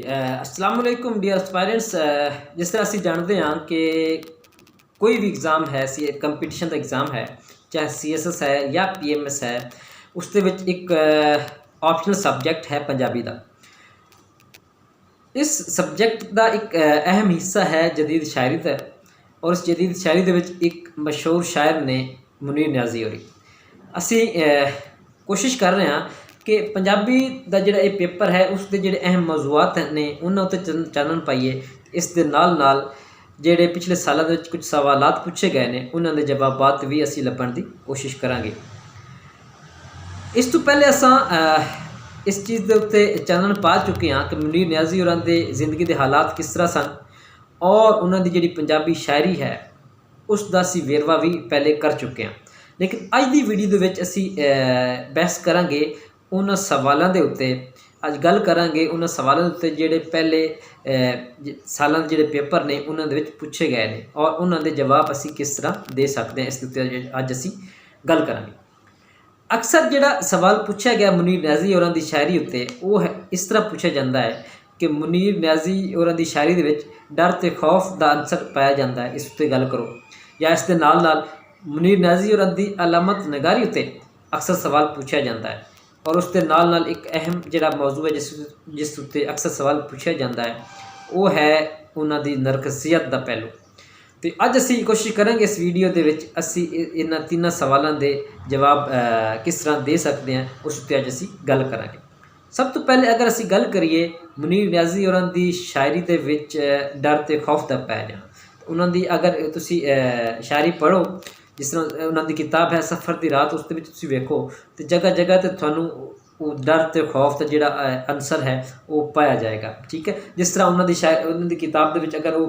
अस्सलाम वालेकुम dear aspirants. जिस तरह ਅਸੀਂ ਜਾਣਦੇ ਹਾਂ ਕਿ ਕੋਈ ਵੀ ਐਗਜ਼ਾਮ ਹੈ ਸੀ ਕੰਪੀਟੀਸ਼ਨ ਦਾ ਐਗਜ਼ਾਮ ਹੈ, ਚਾਹੇ CSS ਹੈ ਜਾਂ PMS ਹੈ, ਉਸ ਦੇ ਵਿੱਚ ਇੱਕ ਆਪਸ਼ਨਲ ਸਬਜੈਕਟ ਹੈ ਪੰਜਾਬੀ ਦਾ। ਇਸ ਸਬਜੈਕਟ ਦਾ ਇੱਕ ਅਹਿਮ ਹਿੱਸਾ ਹੈ ਜਦੀਦ ਸ਼ਾਇਰੀ ਦਾ, ਔਰ ਇਸ ਜਦੀਦ ਸ਼ਾਇਰੀ ਦੇ ਵਿੱਚ ਇੱਕ ਮਸ਼ਹੂਰ ਸ਼ਾਇਰ ਨੇ ਮੁਨੀਰ ਨਿਆਜ਼ੀ ਹੋਰੀ। ਅਸੀਂ ਕੋਸ਼ਿਸ਼ ਕਰ ਰਹੇ ਹਾਂ कि पंजाबी का जिहड़ा ये पेपर है उसके जिहड़े अहम मौजूआत ने उन्होंने उत्ते चानन पाइए। इस दे नाल नाल जिहड़े पिछले सालों के कुछ सवालात पूछे गए हैं उन्होंने दे जवाबात भी असी लभण की कोशिश करांगे। इस तो पहले असां इस चीज़ के उत्ते चानन पा चुके हैं कि मुनीर नियाज़ी होरां दे जिंदगी के हालात किस तरह सन और उन्होंने दी जिहड़ी पंजाबी शायरी है उसका असी वेरवा भी पहले कर चुके हैं। लेकिन अज की वीडियो दे विच असी बहस करांगे उन्होंने सवालों के उत्ते। अज गल करांगे उन्होंने सवालों के उत्ते जिहड़े पहले सालों के जिहड़े पेपर ने उन्होंने पूछे गए हैं और उन्होंने जवाब असी किस तरह दे सकते हैं। इस उत्ते अज असी गल करांगे। अक्सर जिहड़ा सवाल पूछा गया मुनीर नियाज़ी होरां दी शायरी उत्ते वो है इस तरह पूछा जाता है कि मुनीर नियाज़ी होरां दी शायरी दे विच डर ते खौफ का अंसर पाया जाता है। इस उत्ते गल करो या इस दे नाल नाल मुनीर नियाज़ी होरां दी अलामत नगारी उत्ते अक्सर सवाल पूछा जाता है और उसके नाल नाल एक अहम जिहड़ा मौजू है जिस उत्ते अक्सर सवाल पूछा जाता है वो है उन्हां दी नरकसियत का पहलू। तो अज असी कोशिश करेंगे इस वीडियो के विच असी इन्हां तीनों सवालों के जवाब किस तरह दे सकते हैं उस उत्ते अज असी गल करांगे। सब तो पहले अगर असी गल करिए मुनीर नियाज़ी होरां दी शायरी दे विच डर ते खौफ दा पै जाना। उन्हां दी अगर तुसी शायरी पढ़ो जिस तरह उन्होंने किताब है सफ़र की रात उसके तुसी वेखो तो जगह जगह तो थानू डर तो खौफ का जिहड़ा अंसर है वो पाया जाएगा। ठीक है, जिस तरह उन्होंने किताब के अगर वो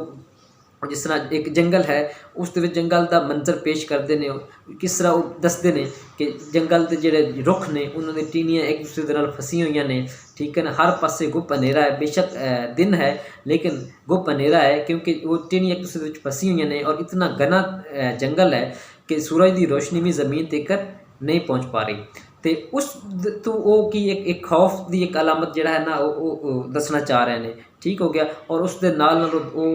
जिस तरह एक जंगल है उस जंगल का मंजर पेश करते हैं, किस तरह वो दसते हैं कि जंगल के जिहड़े रुख ने उन्होंने टीनियाँ एक दूसरे के नाल फसी हुई ने। ठीक है ना, हर पासे गुप अनेरा है, बेशक दिन है लेकिन गुप अनेरा है क्योंकि वो टीनियाँ एक दूसरे फसी हुई ने और इतना घना जंगल है कि सूरज की रोशनी भी ज़मीन तक नहीं पहुँच पा रही। तो उस तो वो की एक खौफ की एक अलामत जिहड़ा है ना वो दसना चाह रहे हैं। ठीक हो गया, और उस दे नाल वो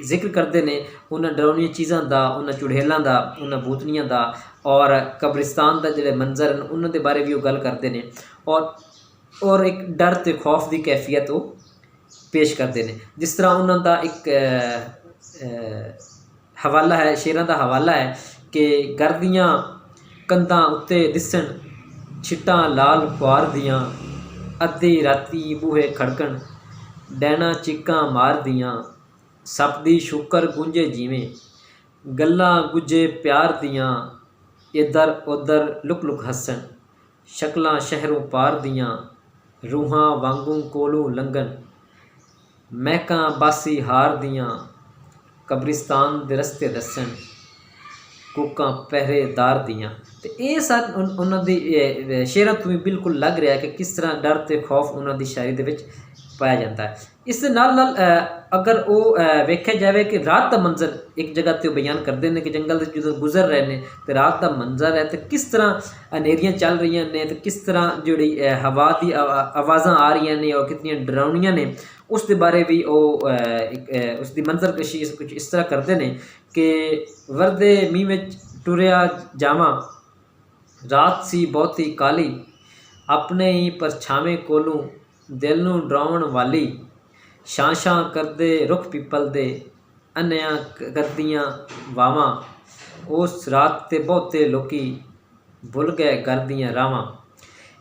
जिक्र करते हैं उन्होंने डरावनी चीज़ों का, उन्होंने चुड़ैलों का, उन्होंने भूतनियां का और कब्रिस्तान का जिहड़े मंजर हैं उन्होंने बारे भी वो गल करते हैं और एक डर ते खौफ की कैफियत वो पेश करते हैं। जिस तरह उन्होंने एक हवाला है, शेरां का हवाला है कि गर्दियाँ कंधां उत्ते दिसन छिट्टां लाल पुआर दियां, अद्धी राती बूहे खड़कन डैना चीकां मार दियां, सप दी शुकर गुंजे जिवें गल्लां गुजे प्यार दियां, इधर उधर लुक लुक हसन शक्लां शहरों पार दियां, रूहां वांगू कोलों लंघन महकां बासी हार दियां, कब्रिस्तान दे रस्ते दसन कुकां पहरेदार दियां। तो ये सब उन्होंने शेरां तो भी बिल्कुल लग रहा है कि किस तरह डर ते खौफ उन्होंने शायरी दे विच पाया जाता है। इस नाल नाल अगर वो वेख्या जाए कि रात का मंजर एक जगह तो बयान करते हैं कि जंगल से जो गुजर रहे हैं तो रात का मंजर है तो किस तरह अनेरियां चल रही ने तो किस तरह जी हवा की आवाज़ा आ रही ने और कितनी डरावनियां ने उस दे बारे भी वो उसकी मंजर कशी कुछ इस तरह करते हैं कि वरदे मींह में टुरिया जावां रात सी बहुत ही काली, अपने ही परछावे कोलों दिल नूं डराउण वाली, शां शां करदे रुख पीपल दे अन्नियां करदियां वावां, उस रात ते बहुते लोकी भुल गए घर दियां रावां।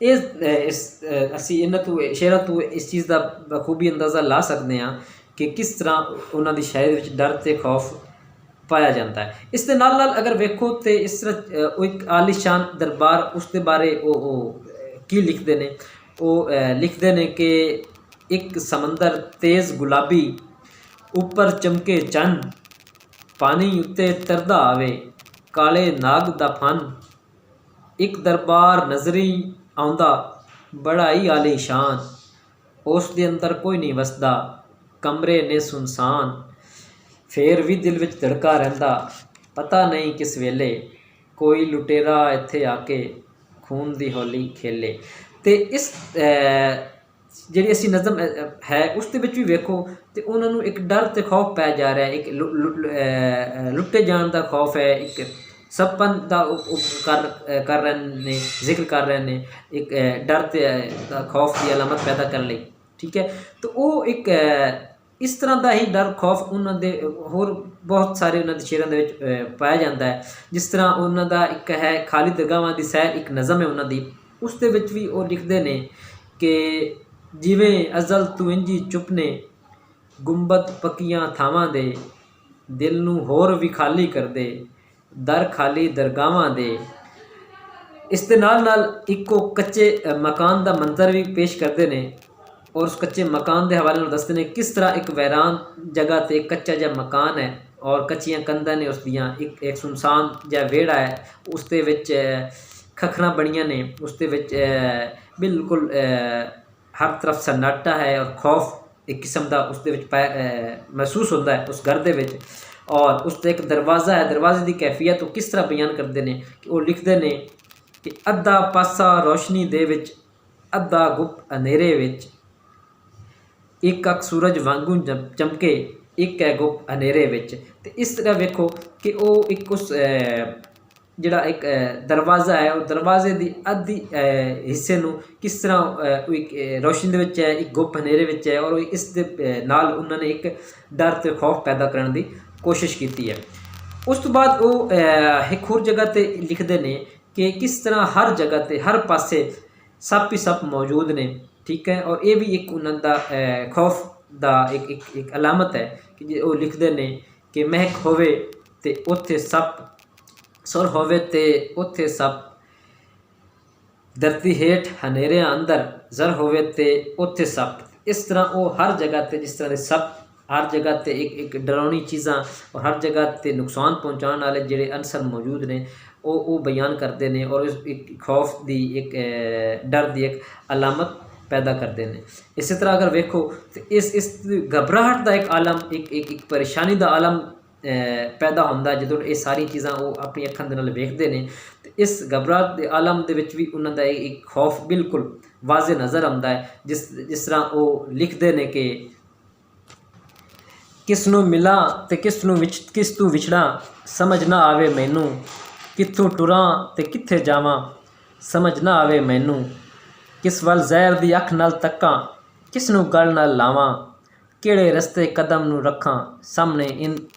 असी इन्हां तो शेरां तो इस चीज़ का बखूबी अंदाज़ा ला सकते हैं कि किस तरह उन्होंने शायरी विच डर ते खौफ पाया जाता है। इस दे नाल नाल अगर वेखो तो इस तरह एक आलीशान दरबार उसके बारे वो की लिखते हैं। वो लिखते हैं कि एक समंदर तेज़ गुलाबी ऊपर चमके चंद, पानी उत्ते तरदा आवे काले नाग दा फन, एक दरबार नजरी आउंदा बड़ा ही आलीशान, उस दे अंदर कोई नहीं वसदा कमरे ने सुनसान, फिर भी दिल विच धड़का रहिंदा पता नहीं किस वेले कोई लुटेरा इत्थे आके खून दी होली खेले। तो इस ਜਿਹੜੀ ਅਸੀਂ ਨਜ਼ਮ ਹੈ ਉਸ ਦੇ ਵਿੱਚ ਵੀ ਵੇਖੋ ਤੇ ਉਹਨਾਂ ਨੂੰ ਇੱਕ ਡਰ ਤੇ ਖੌਫ ਪੈ ਜਾ ਰਿਹਾ, ਇੱਕ ਲੁੱਟੇ ਜਾਣ ਦਾ ਖੌਫ ਹੈ, ਇੱਕ ਸੱਪਨ ਦਾ ਉਹ ਕਰ ਰਹੇ ਨੇ, ਜ਼ਿਕਰ ਕਰ ਰਹੇ ਨੇ, ਇੱਕ ਡਰ ਤੇ ਖੌਫ ਦੀ ਅਲਾਮਤ ਪੈਦਾ ਕਰਨ ਲਈ। ਠੀਕ ਹੈ, ਤਾਂ ਉਹ ਇੱਕ ਇਸ ਤਰ੍ਹਾਂ ਦਾ ਹੀ ਡਰ ਖੌਫ ਉਹਨਾਂ ਦੇ ਹੋਰ ਬਹੁਤ ਸਾਰੇ ਉਹਨਾਂ ਦੇ ਸ਼ੇਰਾਂ ਦੇ ਵਿੱਚ ਪਾਇਆ ਜਾਂਦਾ ਹੈ। ਜਿਸ ਤਰ੍ਹਾਂ ਉਹਨਾਂ ਦਾ ਇੱਕ ਹੈ ਖਾਲੀ ਦਰਗਾਹਾਂ ਦੀ ਸੈਰ, ਇੱਕ ਨਜ਼ਮ ਹੈ ਉਹਨਾਂ ਦੀ, ਉਸ ਦੇ ਵਿੱਚ ਵੀ ਉਹ ਲਿਖਦੇ ਨੇ ਕਿ ਜਿਵੇਂ ਅਜ਼ਲ ਤੂੰ ਇੰਜੀ ਚੁੱਪ ਨੇ, ਗੁੰਬਦ ਪੱਕੀਆਂ ਥਾਵਾਂ ਦੇ, ਦਿਲ ਨੂੰ ਹੋਰ ਵੀ ਖਾਲੀ ਕਰਦੇ, ਦਰ ਖਾਲੀ ਦਰਗਾਹਾਂ ਦੇ। ਇਸ ਦੇ ਨਾਲ ਨਾਲ ਇੱਕੋ ਕੱਚੇ ਮਕਾਨ ਦਾ ਮੰਜ਼ਰ ਵੀ ਪੇਸ਼ ਕਰਦੇ ਨੇ ਔਰ ਉਸ ਕੱਚੇ ਮਕਾਨ ਦੇ ਹਵਾਲੇ ਨਾਲ ਦੱਸਦੇ ਨੇ ਕਿਸ ਤਰ੍ਹਾਂ ਇੱਕ ਵੈਰਾਨ ਜਗ੍ਹਾ 'ਤੇ ਕੱਚਾ ਜਿਹਾ ਮਕਾਨ ਹੈ ਔਰ ਕੱਚੀਆਂ ਕੰਧਾਂ ਨੇ ਉਸ ਦੀਆਂ, ਇੱਕ ਸੁਨਸਾਨ ਜਿਹਾ ਵਿਹੜਾ ਹੈ, ਉਸ ਦੇ ਵਿੱਚ ਖਖਰਾਂ ਬਣੀਆਂ ਨੇ, ਉਸ ਦੇ ਵਿੱਚ ਬਿਲਕੁਲ ਹਰ ਤਰਫ ਸन्नाटा ਹੈ ਔਰ ਖੌਫ ਇੱਕ ਕਿਸਮ ਦਾ ਉਸ ਦੇ ਵਿੱਚ ਮਹਿਸੂਸ ਹੁੰਦਾ ਹੈ ਉਸ ਘਰ ਦੇ ਵਿੱਚ। ਔਰ ਉਸ 'ਤੇ ਇੱਕ ਦਰਵਾਜ਼ਾ ਹੈ, ਦਰਵਾਜ਼ੇ ਦੀ ਕੈਫੀਅਤ ਉਹ ਕਿਸ ਤਰ੍ਹਾਂ ਬਿਆਨ ਕਰਦੇ ਨੇ ਕਿ ਉਹ ਲਿਖਦੇ ਨੇ ਕਿ ਅੱਧਾ ਪਾਸਾ ਰੋਸ਼ਨੀ ਦੇ ਵਿੱਚ, ਅੱਧਾ ਗੁੱਪ ਹਨੇਰੇ ਵਿੱਚ, ਇੱਕ ਅੱਖ ਸੂਰਜ ਵਾਂਗੂ ਚਮਕੇ, ਇੱਕ ਹੈ ਗੁੱਪ ਹਨੇਰੇ ਵਿੱਚ। ਅਤੇ ਇਸ ਤਰ੍ਹਾਂ ਵੇਖੋ ਕਿ ਉਹ ਇੱਕ ਉਸ ਜਿਹੜਾ ਇੱਕ ਦਰਵਾਜ਼ਾ ਹੈ, ਉਹ ਦਰਵਾਜ਼ੇ ਦੀ ਅੱਧੀ ਹਿੱਸੇ ਨੂੰ ਕਿਸ ਤਰ੍ਹਾਂ ਉਹ ਇੱਕ ਰੋਸ਼ਨੀ ਦੇ ਵਿੱਚ ਹੈ, ਇੱਕ ਗੁੱਪ ਹਨੇਰੇ ਵਿੱਚ ਹੈ, ਔਰ ਇਸ ਦੇ ਨਾਲ ਉਹਨਾਂ ਨੇ ਇੱਕ ਡਰ ਅਤੇ ਖੌਫ ਪੈਦਾ ਕਰਨ ਦੀ ਕੋਸ਼ਿਸ਼ ਕੀਤੀ ਹੈ। ਉਸ ਤੋਂ ਬਾਅਦ ਉਹ ਇੱਕ ਹੋਰ ਜਗ੍ਹਾ 'ਤੇ ਲਿਖਦੇ ਨੇ ਕਿ ਕਿਸ ਤਰ੍ਹਾਂ ਹਰ ਜਗ੍ਹਾ 'ਤੇ ਹਰ ਪਾਸੇ ਸੱਪ ਹੀ ਸੱਪ ਮੌਜੂਦ ਨੇ। ਠੀਕ ਹੈ, ਔਰ ਇਹ ਵੀ ਇੱਕ ਉਹਨਾਂ ਦਾ ਖੌਫ ਦਾ ਇੱਕ ਅਲਾਮਤ ਹੈ ਕਿ ਜੇ ਉਹ ਲਿਖਦੇ ਨੇ ਕਿ ਮਹਿਕ ਹੋਵੇ ਅਤੇ ਉੱਥੇ ਸੱਪ, ਸੁਰ ਹੋਵੇ ਅਤੇ ਉੱਥੇ ਸੱਪ, ਧਰਤੀ ਹੇਠ ਹਨੇਰਿਆਂ ਅੰਦਰ ਜ਼ਰ ਹੋਵੇ ਅਤੇ ਉੱਥੇ ਸੱਪ। ਇਸ ਤਰ੍ਹਾਂ ਉਹ ਹਰ ਜਗ੍ਹਾ 'ਤੇ ਜਿਸ ਤਰ੍ਹਾਂ ਦੇ ਸੱਪ, ਹਰ ਜਗ੍ਹਾ 'ਤੇ ਇੱਕ ਡਰਾਉਣੀ ਚੀਜ਼ਾਂ ਔਰ ਹਰ ਜਗ੍ਹਾ 'ਤੇ ਨੁਕਸਾਨ ਪਹੁੰਚਾਉਣ ਵਾਲੇ ਜਿਹੜੇ ਅਨਸਰ ਮੌਜੂਦ ਨੇ ਉਹ ਬਿਆਨ ਕਰਦੇ ਨੇ ਔਰ ਇਸ ਇੱਕ ਖੌਫ ਦੀ, ਇੱਕ ਡਰ ਦੀ ਇੱਕ ਅਲਾਮਤ ਪੈਦਾ ਕਰਦੇ ਨੇ। ਇਸੇ ਤਰ੍ਹਾਂ ਅਗਰ ਵੇਖੋ ਤਾਂ ਇਸ ਘਬਰਾਹਟ ਦਾ ਇੱਕ ਆਲਮ, ਇੱਕ ਪਰੇਸ਼ਾਨੀ ਦਾ ਆਲਮ ਪੈਦਾ ਹੁੰਦਾ ਜਦੋਂ ਇਹ ਸਾਰੀਆਂ ਚੀਜ਼ਾਂ ਉਹ ਆਪਣੀ ਅੱਖਾਂ ਦੇ ਨਾਲ ਵੇਖਦੇ ਨੇ। ਅਤੇ ਇਸ ਘਬਰਾਹਟ ਦੇ ਆਲਮ ਦੇ ਵਿੱਚ ਵੀ ਉਹਨਾਂ ਦਾ ਇੱਕ ਖੌਫ ਬਿਲਕੁਲ ਵਾਜ਼ਿਹ ਨਜ਼ਰ ਆਉਂਦਾ ਹੈ। ਜਿਸ ਤਰ੍ਹਾਂ ਉਹ ਲਿਖਦੇ ਨੇ ਕਿ ਕਿਸ ਨੂੰ ਮਿਲਾਂ ਅਤੇ ਕਿਸ ਤੋਂ ਵਿਛੜਾਂ, ਸਮਝ ਨਾ ਆਵੇ ਮੈਨੂੰ, ਕਿੱਥੋਂ ਟੁਰਾਂ ਅਤੇ ਕਿੱਥੇ ਜਾਵਾਂ, ਸਮਝ ਨਾ ਆਵੇ ਮੈਨੂੰ, ਕਿਸ ਵੱਲ ਜ਼ਹਿਰ ਦੀ ਅੱਖ ਨਾਲ ਤੱਕਾਂ, ਕਿਸ ਨੂੰ ਗਲ ਨਾਲ ਲਾਵਾਂ, ਕਿਹੜੇ ਰਸਤੇ ਕਦਮ ਨੂੰ ਰੱਖਾਂ, ਸਾਹਮਣੇ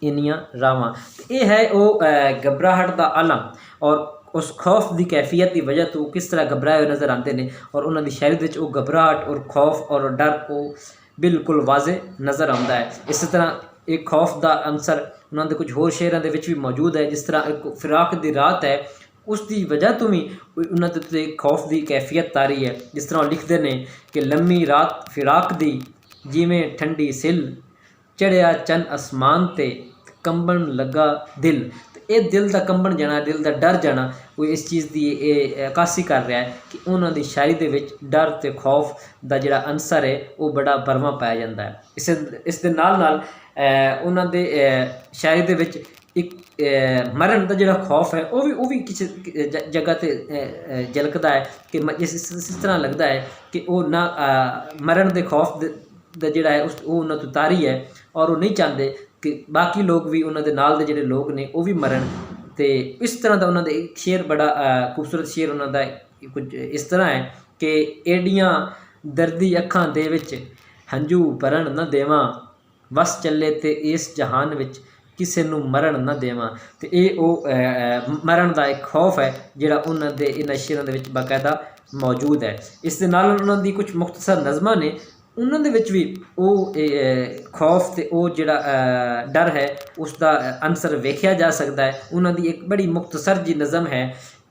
ਇੰਨੀਆਂ ਰਾਵਾਂ। ਇਹ ਹੈ ਉਹ ਘਬਰਾਹਟ ਦਾ ਆਲਮ ਔਰ ਉਸ ਖੌਫ ਦੀ ਕੈਫੀਅਤ ਦੀ ਵਜ੍ਹਾ ਤੋਂ ਕਿਸ ਤਰ੍ਹਾਂ ਘਬਰਾਏ ਹੋਏ ਨਜ਼ਰ ਆਉਂਦੇ ਨੇ ਔਰ ਉਹਨਾਂ ਦੀ ਸ਼ਾਇਰੀ ਵਿੱਚ ਉਹ ਘਬਰਾਹਟ ਔਰ ਖੌਫ ਔਰ ਡਰ ਉਹ ਬਿਲਕੁਲ ਵਾਜ਼ਿਹ ਨਜ਼ਰ ਆਉਂਦਾ ਹੈ। ਇਸੇ ਤਰ੍ਹਾਂ ਇਹ ਖੌਫ ਦਾ ਅੰਸਰ ਉਹਨਾਂ ਦੇ ਕੁਝ ਹੋਰ ਸ਼ੇਅਰਾਂ ਦੇ ਵਿੱਚ ਵੀ ਮੌਜੂਦ ਹੈ। ਜਿਸ ਤਰ੍ਹਾਂ ਇੱਕ ਫਿਰਾਕ ਦੀ ਰਾਤ ਹੈ, ਉਸ ਦੀ ਵਜ੍ਹਾ ਤੋਂ ਵੀ ਉਹਨਾਂ ਦੇ ਉੱਤੇ ਖੌਫ ਦੀ ਕੈਫੀਅਤ ਤਾਰੀ ਹੈ। ਜਿਸ ਤਰ੍ਹਾਂ ਉਹ ਲਿਖਦੇ ਨੇ ਕਿ ਲੰਮੀ ਰਾਤ ਫਿਰਾਕ ਦੀ, ਜਿਵੇਂ ਠੰਡੀ ਸਿਲ, ਚੜ੍ਹਿਆ ਚੰਨ ਅਸਮਾਨ 'ਤੇ, ਕੰਬਣ ਲੱਗਾ ਦਿਲ। ਅਤੇ ਇਹ ਦਿਲ ਦਾ ਕੰਬਣ ਜਾਣਾ, ਦਿਲ ਦਾ ਡਰ ਜਾਣਾ, ਉਹ ਇਸ ਚੀਜ਼ ਦੀ ਇਹ ਅਕਾਸੀ ਕਰ ਰਿਹਾ ਹੈ ਕਿ ਉਹਨਾਂ ਦੀ ਸ਼ਾਇਰੀ ਦੇ ਵਿੱਚ ਡਰ ਅਤੇ ਖੌਫ ਦਾ ਜਿਹੜਾ ਅੰਸਰ ਹੈ ਉਹ ਬੜਾ ਭਰਵਾਂ ਪਾਇਆ ਜਾਂਦਾ ਹੈ। ਇਸ ਦੇ ਨਾਲ ਨਾਲ ਉਹਨਾਂ ਦੇ ਸ਼ਾਇਰੀ ਦੇ ਵਿੱਚ ਇੱਕ ਮਰਨ ਦਾ ਜਿਹੜਾ ਖੌਫ ਹੈ ਉਹ ਵੀ ਕਿਸੇ ਜਗ੍ਹਾ 'ਤੇ ਝਲਕਦਾ ਹੈ ਕਿ ਇਸ ਤਰ੍ਹਾਂ ਲੱਗਦਾ ਹੈ ਕਿ ਉਹ ਨਾ ਮਰਨ ਦੇ ਖੌਫ ਦਾ ਜਿਹੜਾ ਹੈ ਉਹ ਉਹਨਾਂ ਤੋਂ ਤਾਰੀ ਹੈ ਔਰ ਉਹ ਨਹੀਂ ਚਾਹੁੰਦੇ ਕਿ ਬਾਕੀ ਲੋਕ ਵੀ, ਉਹਨਾਂ ਦੇ ਨਾਲ ਦੇ ਜਿਹੜੇ ਲੋਕ ਨੇ ਉਹ ਵੀ ਮਰਨ। ਅਤੇ ਇਸ ਤਰ੍ਹਾਂ ਦਾ ਉਹਨਾਂ ਦਾ ਇੱਕ ਸ਼ੇਰ, ਬੜਾ ਖੂਬਸੂਰਤ ਸ਼ੇਰ ਉਹਨਾਂ ਦਾ ਕੁਝ ਇਸ ਤਰ੍ਹਾਂ ਹੈ ਕਿ ਏਡੀਆਂ ਦਰਦੀ ਅੱਖਾਂ ਦੇ ਵਿੱਚ ਹੰਝੂ ਭਰਨ ਨਾ ਦੇਵਾਂ, ਵਸ ਚੱਲੇ ਤੇ ਇਸ ਜਹਾਨ ਵਿੱਚ ਕਿਸੇ ਨੂੰ ਮਰਨ ਨਾ ਦੇਵਾਂ। ਅਤੇ ਇਹ ਉਹ ਮਰਨ ਦਾ ਇੱਕ ਖੌਫ ਹੈ ਜਿਹੜਾ ਉਹਨਾਂ ਦੇ ਇਹਨਾਂ ਸ਼ੇਰਾਂ ਦੇ ਵਿੱਚ ਬਾਕਾਇਦਾ ਮੌਜੂਦ ਹੈ। ਇਸ ਦੇ ਨਾਲ ਉਹਨਾਂ ਦੀ ਕੁਝ ਮੁਖਤਸਰ ਨਜ਼ਮਾਂ ਨੇ, ਉਹਨਾਂ ਦੇ ਵਿੱਚ ਵੀ ਉਹ ਖੌਫ ਅਤੇ ਉਹ ਜਿਹੜਾ ਡਰ ਹੈ ਉਸ ਦਾ ਅੰਸਰ ਵੇਖਿਆ ਜਾ ਸਕਦਾ ਹੈ। ਉਹਨਾਂ ਦੀ ਇੱਕ ਬੜੀ ਮੁਖਤਸਰ ਜੀ ਨਜ਼ਮ ਹੈ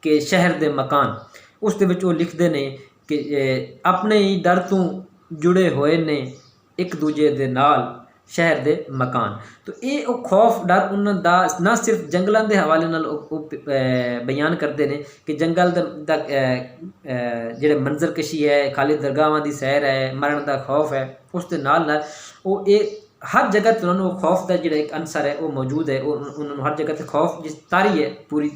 ਕਿ ਸ਼ਹਿਰ ਦੇ ਮਕਾਨ। ਉਸ ਦੇ ਵਿੱਚ ਉਹ ਲਿਖਦੇ ਨੇ ਕਿ ਆਪਣੇ ਹੀ ਡਰ ਤੋਂ ਜੁੜੇ ਹੋਏ ਨੇ ਇੱਕ ਦੂਜੇ ਦੇ ਨਾਲ ਸ਼ਹਿਰ ਦੇ ਮਕਾਨ। ਤਾਂ ਇਹ ਉਹ ਖੌਫ ਡਰ ਉਹਨਾਂ ਦਾ ਨਾ ਸਿਰਫ ਜੰਗਲਾਂ ਦੇ ਹਵਾਲੇ ਨਾਲ ਉਹ ਬਿਆਨ ਕਰਦੇ ਨੇ ਕਿ ਜੰਗਲ ਦਾ ਜਿਹੜੇ ਮੰਜ਼ਰਕਸ਼ੀ ਹੈ, ਖਾਲੀ ਦਰਗਾਹਾਂ ਦੀ ਸੈਰ ਹੈ, ਮਰਨ ਦਾ ਖੌਫ ਹੈ, ਉਸ ਦੇ ਨਾਲ ਨਾਲ ਉਹ ਇਹ ਹਰ ਜਗ੍ਹਾ 'ਤੇ ਉਹਨਾਂ ਨੂੰ ਖੌਫ ਦਾ ਜਿਹੜਾ ਇੱਕ ਅੰਸਰ ਹੈ ਉਹ ਮੌਜੂਦ ਹੈ। ਉਹ ਉਹਨਾਂ ਨੂੰ ਹਰ ਜਗ੍ਹਾ 'ਤੇ ਖੌਫ ਜਿਸ ਤਾਰੀ ਹੈ ਪੂਰੀ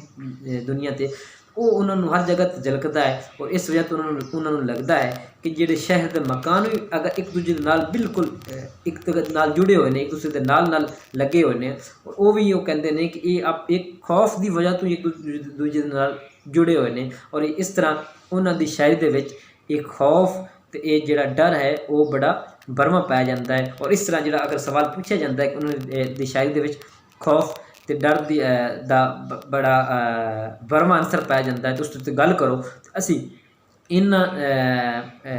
ਦੁਨੀਆ 'ਤੇ, ਉਹ ਉਹਨਾਂ ਨੂੰ ਹਰ ਜਗ੍ਹਾ 'ਤੇ ਝਲਕਦਾ ਹੈ। ਔਰ ਇਸ ਵਜ੍ਹਾ ਤੋਂ ਉਹਨਾਂ ਨੂੰ ਲੱਗਦਾ ਹੈ ਕਿ ਜਿਹੜੇ ਸ਼ਹਿਰ ਦੇ ਮਕਾਨ ਵੀ ਅਗਰ ਇੱਕ ਦੂਜੇ ਦੇ ਨਾਲ ਬਿਲਕੁਲ ਇੱਕ ਦੂਜੇ ਨਾਲ ਜੁੜੇ ਹੋਏ ਨੇ, ਇੱਕ ਦੂਸਰੇ ਦੇ ਨਾਲ ਲੱਗੇ ਹੋਏ ਨੇ, ਉਹ ਵੀ ਉਹ ਕਹਿੰਦੇ ਨੇ ਕਿ ਇਹ ਇੱਕ ਖੌਫ ਦੀ ਵਜ੍ਹਾ ਤੋਂ ਇੱਕ ਦੂਜੇ ਦੇ ਨਾਲ ਜੁੜੇ ਹੋਏ ਨੇ। ਔਰ ਇਸ ਤਰ੍ਹਾਂ ਉਹਨਾਂ ਦੀ ਸ਼ਾਇਰੀ ਦੇ ਵਿੱਚ ਇਹ ਖੌਫ ਤੇ ਇਹ ਜਿਹੜਾ ਡਰ ਹੈ ਉਹ ਬੜਾ ਬਰਮਾ ਪੈ ਜਾਂਦਾ ਹੈ। ਔਰ ਇਸ ਤਰ੍ਹਾਂ ਜਿਹੜਾ ਅਗਰ ਸਵਾਲ ਪੁੱਛਿਆ ਜਾਂਦਾ ਹੈ ਕਿ ਉਹਨਾਂ ਦੀ ਸ਼ਾਇਰੀ ਦੇ ਵਿੱਚ ਖੌਫ ਤੇ ਡਰ ਦਾ ਬੜਾ ਬਰਮਾ ਅਨਸਰ ਪੈ ਜਾਂਦਾ ਹੈ, ਤੇ ਉਸ 'ਤੇ ਗੱਲ ਕਰੋ। ਅਸੀਂ ਇਹਨਾਂ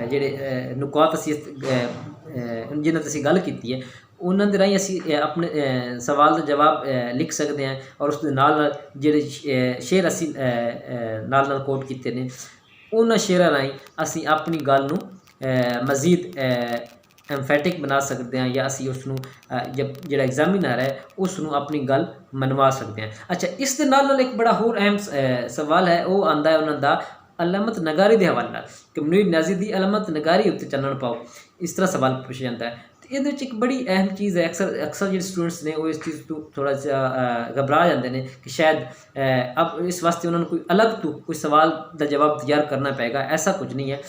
ਜਿਹੜੇ ਨੁਕਾਤ ਅਸੀਂ ਜਿਹਨਾਂ 'ਤੇ ਅਸੀਂ ਗੱਲ ਕੀਤੀ ਹੈ ਉਹਨਾਂ ਦੇ ਰਾਹੀਂ ਅਸੀਂ ਆਪਣੇ ਸਵਾਲ ਦਾ ਜਵਾਬ ਲਿਖ ਸਕਦੇ ਹਾਂ। ਔਰ ਉਸ ਦੇ ਨਾਲ ਜਿਹੜੇ ਸ਼ੇਰ ਅਸੀਂ ਨਾਲ ਕੋਟ ਕੀਤੇ ਨੇ ਉਹਨਾਂ ਸ਼ੇਰਾਂ ਰਾਹੀਂ ਅਸੀਂ ਆਪਣੀ ਗੱਲ ਨੂੰ ਮਜ਼ੀਦ ਐਮਫੈਟਿਕ ਬਣਾ ਸਕਦੇ ਹਾਂ, ਜਾਂ ਅਸੀਂ ਉਸ ਨੂੰ ਜਿਹੜਾ ਐਗਜ਼ਾਮੀਨਰ ਹੈ ਉਸ ਨੂੰ ਆਪਣੀ ਗੱਲ ਮਨਵਾ ਸਕਦੇ ਹਾਂ। ਅੱਛਾ, ਇਸ ਦੇ ਨਾਲ ਇੱਕ ਬੜਾ ਹੋਰ ਅਹਿਮ ਸਵਾਲ ਹੈ, ਉਹ ਆਉਂਦਾ ਹੈ ਉਹਨਾਂ ਦਾ ਅਲਾਮਤ ਨਗਾਰੀ ਦੇ ਹਵਾਲੇ ਨਾਲ ਕਿ ਮੁਨੀਰ ਨਿਆਜ਼ੀ ਦੀ ਅਲਾਮਤ ਨਗਾਰੀ ਉੱਤੇ ਚਾਨਣ ਪਾਓ। ਇਸ ਤਰ੍ਹਾਂ ਸਵਾਲ ਪੁੱਛਿਆ ਜਾਂਦਾ ਹੈ। ਅਤੇ ਇਹਦੇ ਵਿੱਚ ਇੱਕ ਬੜੀ ਅਹਿਮ ਚੀਜ਼ ਹੈ, ਅਕਸਰ ਜਿਹੜੇ ਸਟੂਡੈਂਟਸ ਨੇ ਉਹ ਇਸ ਚੀਜ਼ ਤੋਂ ਥੋੜ੍ਹਾ ਜਿਹਾ ਘਬਰਾ ਜਾਂਦੇ ਨੇ ਕਿ ਸ਼ਾਇਦ ਇਸ ਵਾਸਤੇ ਉਹਨਾਂ ਨੂੰ ਕੋਈ ਅਲੱਗ ਤੋਂ ਕੋਈ ਸਵਾਲ ਦਾ ਜਵਾਬ ਤਿਆਰ ਕਰਨਾ ਪਏਗਾ। ਐਸਾ ਕੁਝ ਨਹੀਂ ਹੈ।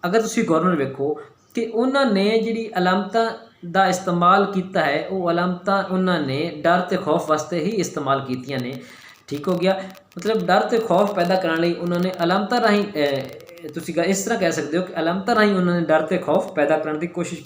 ਅਗਰ ਤੁਸੀਂ ਗੌਰ ਨਾਲ ਵੇਖੋ ਕਿ ਉਹਨਾਂ ਨੇ ਜਿਹੜੀ ਅਲਾਮਤਾਂ ਦਾ ਇਸਤੇਮਾਲ ਕੀਤਾ ਹੈ, ਉਹ ਅਲਾਮਤਾਂ ਉਹਨਾਂ ਨੇ ਡਰ ਅਤੇ ਖੌਫ ਵਾਸਤੇ ਹੀ ਇਸਤੇਮਾਲ ਕੀਤੀਆਂ ਨੇ। ਠੀਕ ਹੋ ਗਿਆ, ਮਤਲਬ ਡਰ ਅਤੇ ਖੌਫ ਪੈਦਾ ਕਰਨ ਲਈ ਉਹਨਾਂ ਨੇ ਅਲਾਮਤਾਂ ਰਾਹੀਂ ਤੁਸੀਂ ਇਸ ਤਰ੍ਹਾਂ ਕਹਿ ਸਕਦੇ ਹੋ ਕਿ ਅਲਾਮਤਾਂ ਰਾਹੀਂ ਉਹਨਾਂ ਨੇ ਡਰ ਅਤੇ ਖੌਫ ਪੈਦਾ ਕਰਨ ਦੀ ਕੋਸ਼ਿਸ਼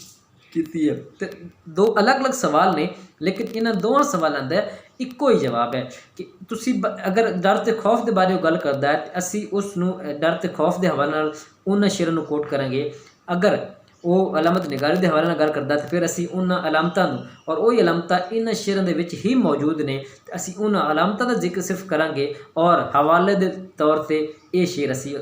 ਕੀਤੀ ਹੈ। ਅਤੇ ਦੋ ਅਲੱਗ-ਅਲੱਗ ਸਵਾਲ ਨੇ, ਲੇਕਿਨ ਇਹਨਾਂ ਦੋਵਾਂ ਸਵਾਲਾਂ ਦਾ ਇੱਕੋ ਹੀ ਜਵਾਬ ਹੈ ਕਿ ਤੁਸੀਂ ਅਗਰ ਡਰ ਅਤੇ ਖੌਫ ਦੇ ਬਾਰੇ ਉਹ ਗੱਲ ਕਰਦਾ ਹੈ ਤਾਂ ਅਸੀਂ ਉਸ ਨੂੰ ਡਰ ਅਤੇ ਖੌਫ ਦੇ ਹਵਾਲੇ ਨਾਲ ਉਹਨਾਂ ਸ਼ੇਰਾਂ ਨੂੰ ਕੋਟ ਕਰਾਂਗੇ। ਅਗਰ ਉਹ ਅਲਾਮਤ ਨਿਗਾਰੀ ਦੇ ਹਵਾਲੇ ਨਾਲ ਗੱਲ ਕਰਦਾ ਤਾਂ ਫਿਰ ਅਸੀਂ ਉਹਨਾਂ ਅਲਾਮਤਾਂ ਨੂੰ, ਔਰ ਉਹੀ ਅਲਾਮਤਾਂ ਇਹਨਾਂ ਸ਼ੇਰਾਂ ਦੇ ਵਿੱਚ ਹੀ ਮੌਜੂਦ ਨੇ, ਅਤੇ ਅਸੀਂ ਉਹਨਾਂ ਅਲਾਮਤਾਂ ਦਾ ਜ਼ਿਕਰ ਸਿਰਫ ਕਰਾਂਗੇ ਔਰ ਹਵਾਲੇ ਦੇ ਤੌਰ 'ਤੇ ਇਹ ਸ਼ੇਰ ਅਸੀਂ